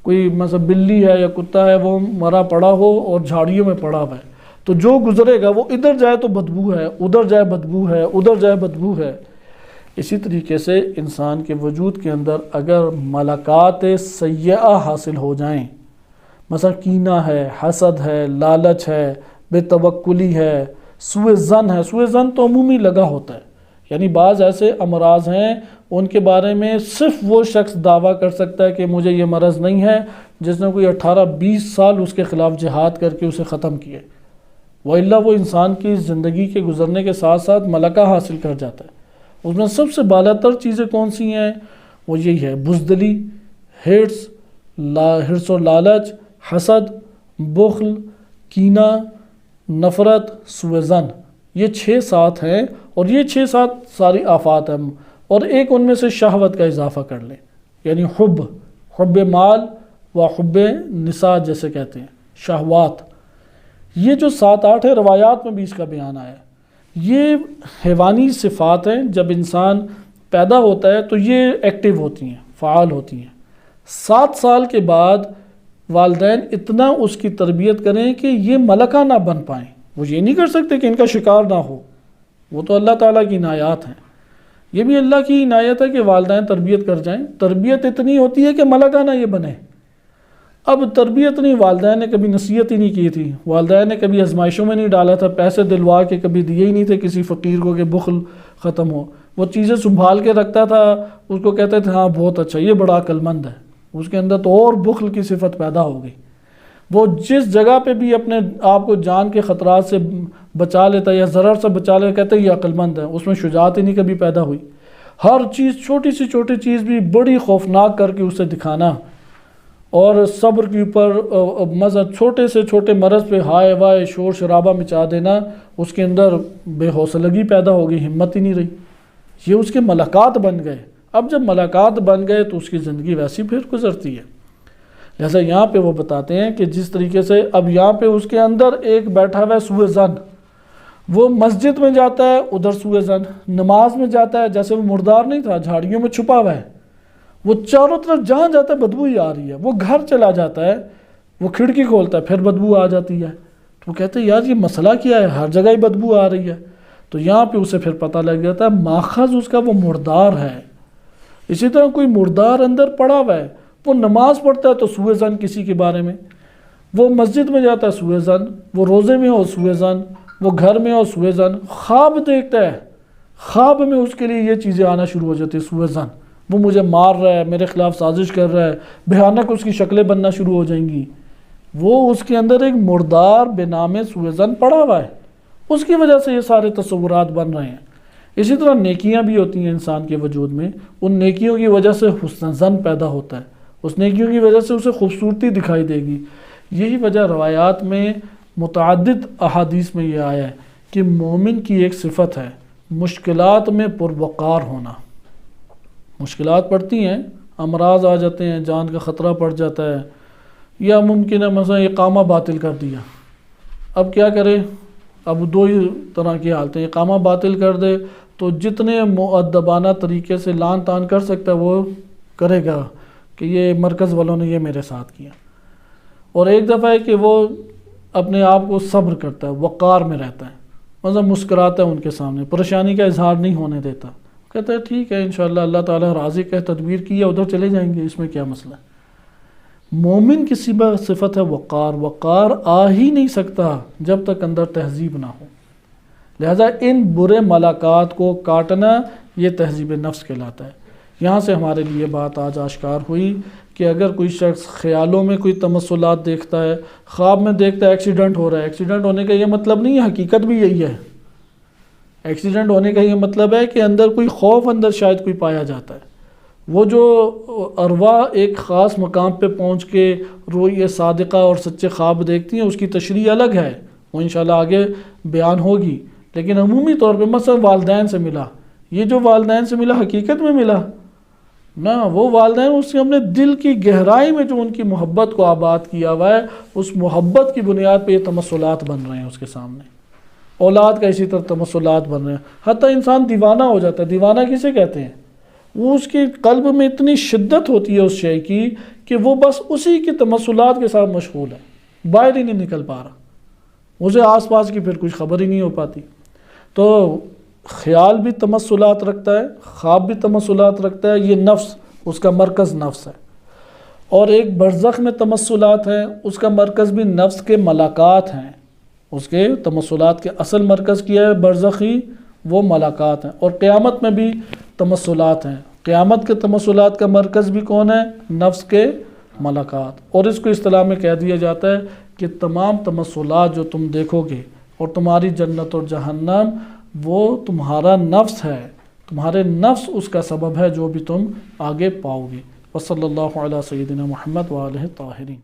S1: کوئی مثلا بلی ہے یا کتا ہے وہ مرا پڑا ہو اور جھاڑیوں میں پڑا ہوا ہے، تو جو گزرے گا وہ ادھر جائے تو بدبو ہے، ادھر جائے بدبو ہے، ادھر جائے بدبو ہے۔ اسی طریقے سے انسان کے وجود کے اندر اگر ملکات سیئہ حاصل ہو جائیں، مثلا کینہ ہے، حسد ہے، لالچ ہے، بے توکلی ہے، سوء ظن ہے۔ سوء ظن تو عمومی لگا ہوتا ہے، یعنی بعض ایسے امراض ہیں ان کے بارے میں صرف وہ شخص دعویٰ کر سکتا ہے کہ مجھے یہ مرض نہیں ہے جس نے کوئی 18-20 سال اس کے خلاف جہاد کر کے اسے ختم کیے، وَإِلَّا وہ انسان کی زندگی کے گزرنے کے ساتھ ساتھ ملکہ حاصل کر جاتا ہے۔ اس میں سب سے بالا تر چیزیں کون سی ہیں؟ وہ یہی ہے: بزدلی، حرص و لالچ، حسد، بخل، کینہ، نفرت، سوء ظن۔ یہ 6-7 ہیں، اور یہ 6-7 ساری آفات ہیں۔ اور ایک ان میں سے شہوت کا اضافہ کر لیں، یعنی حب مال و حب نساء جیسے کہتے ہیں، شہوات۔ یہ جو 7-8 ہے، روایات میں بھی اس کا بیان آیا ہے۔ یہ حیوانی صفات ہیں، جب انسان پیدا ہوتا ہے تو یہ ایکٹیو ہوتی ہیں، فعال ہوتی ہیں۔ 7 سال کے بعد والدین اتنا اس کی تربیت کریں کہ یہ ملکہ نہ بن پائیں۔ وہ یہ نہیں کر سکتے کہ ان کا شکار نہ ہو، وہ تو اللہ تعالیٰ کی عنایات ہیں۔ یہ بھی اللہ کی عنایت ہے کہ والدین تربیت کر جائیں۔ تربیت اتنی ہوتی ہے کہ ملکہ نہ یہ بنے۔ اب تربیت نہیں، والدین نے کبھی نصیحت ہی نہیں کی تھی، والدین نے کبھی آزمائشوں میں نہیں ڈالا تھا، پیسے دلوا کے کبھی دیے ہی نہیں تھے کسی فقیر کو کہ بخل ختم ہو۔ وہ چیزیں سنبھال کے رکھتا تھا، اس کو کہتے تھے ہاں بہت اچھا، یہ بڑا عقل مند ہے۔ اس کے اندر تو اور بخل کی صفت پیدا ہو گئی۔ وہ جس جگہ پہ بھی اپنے آپ کو جان کے خطرات سے بچا لیتا یا ضرر سے بچا لیتا، کہتے ہیں یہ عقل مند ہے۔ اس میں شجاعت ہی نہیں کبھی پیدا ہوئی۔ ہر چیز، چھوٹی سی چھوٹی چیز بھی بڑی خوفناک کر کے اسے دکھانا، اور صبر کے اوپر چھوٹے سے چھوٹے مرض پہ ہائے وائے شور شرابہ مچا دینا، اس کے اندر بے حوصلگی پیدا ہو گئی، ہمت ہی نہیں رہی۔ یہ اس کے ملکات بن گئے۔ اب جب ملکات بن گئے تو اس کی زندگی ویسی پھر گزرتی ہے۔ لہذا یہاں پہ وہ بتاتے ہیں کہ جس طریقے سے اب یہاں پہ اس کے اندر ایک بیٹھا ہوا ہے سوء ظن، وہ مسجد میں جاتا ہے ادھر سوء ظن، نماز میں جاتا ہے جیسے وہ مردار نہیں تھا، جھاڑیوں میں چھپا ہوا ہے، وہ چاروں طرف جہاں جاتا ہے بدبو ہی آ رہی ہے۔ وہ گھر چلا جاتا ہے، وہ کھڑکی کھولتا ہے پھر بدبو آ جاتی ہے۔ تو وہ کہتے ہیں یار یہ مسئلہ کیا ہے، ہر جگہ ہی بدبو آ رہی ہے۔ تو یہاں پہ اسے پھر پتہ لگ جاتا ہے ماخذ اس کا وہ مردار ہے۔ اسی طرح کوئی مردار اندر پڑا ہوا ہے، وہ نماز پڑھتا ہے تو سوء ظن کسی کے بارے میں، وہ مسجد میں جاتا ہے سوء ظن، وہ روزے میں ہو سوء ظن، وہ گھر میں ہو سوء ظن، خواب دیکھتا ہے، خواب میں اس کے لیے یہ چیزیں آنا شروع ہو جاتی ہے، سوء ظن، وہ مجھے مار رہا ہے، میرے خلاف سازش کر رہا ہے، بھیانک اس کی شکلیں بننا شروع ہو جائیں گی۔ وہ اس کے اندر ایک مردار بے نام سوء ظن پڑا ہوا ہے، اس کی وجہ سے یہ سارے تصورات بن رہے ہیں۔ اسی طرح نیکیاں بھی ہوتی ہیں انسان کے وجود میں، ان نیکیوں کی وجہ سے حسن ظن پیدا ہوتا ہے، اس نیکیوں کی وجہ سے اسے خوبصورتی دکھائی دے گی۔ یہی وجہ روایات میں متعدد احادیث میں یہ آیا ہے کہ مومن کی ایک صفت ہے مشکلات میں پروقار ہونا۔ مشکلات پڑتی ہیں، امراض آ جاتے ہیں، جان کا خطرہ پڑ جاتا ہے، یا ممکن ہے مثلا اقامہ باطل کر دیا، اب کیا کرے؟ اب دو ہی طرح کی حالتیں، اقامہ باطل کر دے تو جتنے مؤدبانہ طریقے سے لان تان کر سکتا ہے وہ کرے گا کہ یہ مرکز والوں نے یہ میرے ساتھ کیا، اور ایک دفعہ ہے کہ وہ اپنے آپ کو صبر کرتا ہے، وقار میں رہتا ہے، مثلا مسکراتا ہے ان کے سامنے، پریشانی کا اظہار نہیں ہونے دیتا، کہتا ہے ٹھیک ہے انشاءاللہ اللہ تعالیٰ راضی ہے، تدبیر کی ہے، ادھر چلے جائیں گے، اس میں کیا مسئلہ ہے۔ مومن کی صفت ہے وقار، وقار آ ہی نہیں سکتا جب تک اندر تہذیب نہ ہو۔ لہذا ان برے ملاقات کو کاٹنا یہ تہذیب نفس کہلاتا ہے۔ یہاں سے ہمارے لیے بات آج آشکار ہوئی کہ اگر کوئی شخص خیالوں میں کوئی تمثلات دیکھتا ہے، خواب میں دیکھتا ہے ایکسیڈنٹ ہو رہا ہے، ایکسیڈنٹ ہونے کا یہ مطلب نہیں ہے، حقیقت بھی یہی ہے۔ ایکسیڈنٹ ہونے کا یہ مطلب ہے کہ اندر کوئی خوف اندر شاید کوئی پایا جاتا ہے۔ وہ جو ارواح ایک خاص مقام پہ پہنچ کے روئے صادقہ اور سچے خواب دیکھتی ہیں، اس کی تشریح الگ ہے، وہ انشاءاللہ آگے بیان ہوگی۔ لیکن عمومی طور پہ مثلا والدین سے ملا، یہ جو والدین سے ملا حقیقت میں ملا نہ، وہ والدین اس سے اپنے دل کی گہرائی میں جو ان کی محبت کو آباد کیا ہوا ہے، اس محبت کی بنیاد پہ یہ تمثلات بن رہے ہیں اس کے سامنے۔ اولاد کا اسی طرح تمثلات بن رہے ہیں، حتیٰ انسان دیوانہ ہو جاتا ہے۔ دیوانہ کسے کہتے ہیں؟ وہ اس کی قلب میں اتنی شدت ہوتی ہے اس شے کی کہ وہ بس اسی کی تمثلات کے ساتھ مشغول ہے، باہر ہی نہیں نکل پا رہا، اسے آس پاس کی پھر کچھ خبر ہی نہیں ہو پاتی۔ تو خیال بھی تمثلات رکھتا ہے، خواب بھی تمثلات رکھتا ہے، یہ نفس، اس کا مرکز نفس ہے۔ اور ایک برزخ میں تمثلات ہیں، اس کا مرکز بھی نفس کے ملاقات ہیں، اس کے تمثلات کے اصل مرکز کیا ہے برزخی، وہ ملاقات ہیں۔ اور قیامت میں بھی تمثلات ہیں، قیامت کے تمثلات کا مرکز بھی کون ہے؟ نفس کے ملاقات۔ اور اس کو اصطلاح میں کہہ دیا جاتا ہے کہ تمام تمثلات جو تم دیکھو گے اور تمہاری جنت اور جہنم، وہ تمہارا نفس ہے، تمہارے نفس اس کا سبب ہے جو بھی تم آگے پاؤ گے۔ وصلی اللہ علی سیدنا محمد وآلہ الطاہرین۔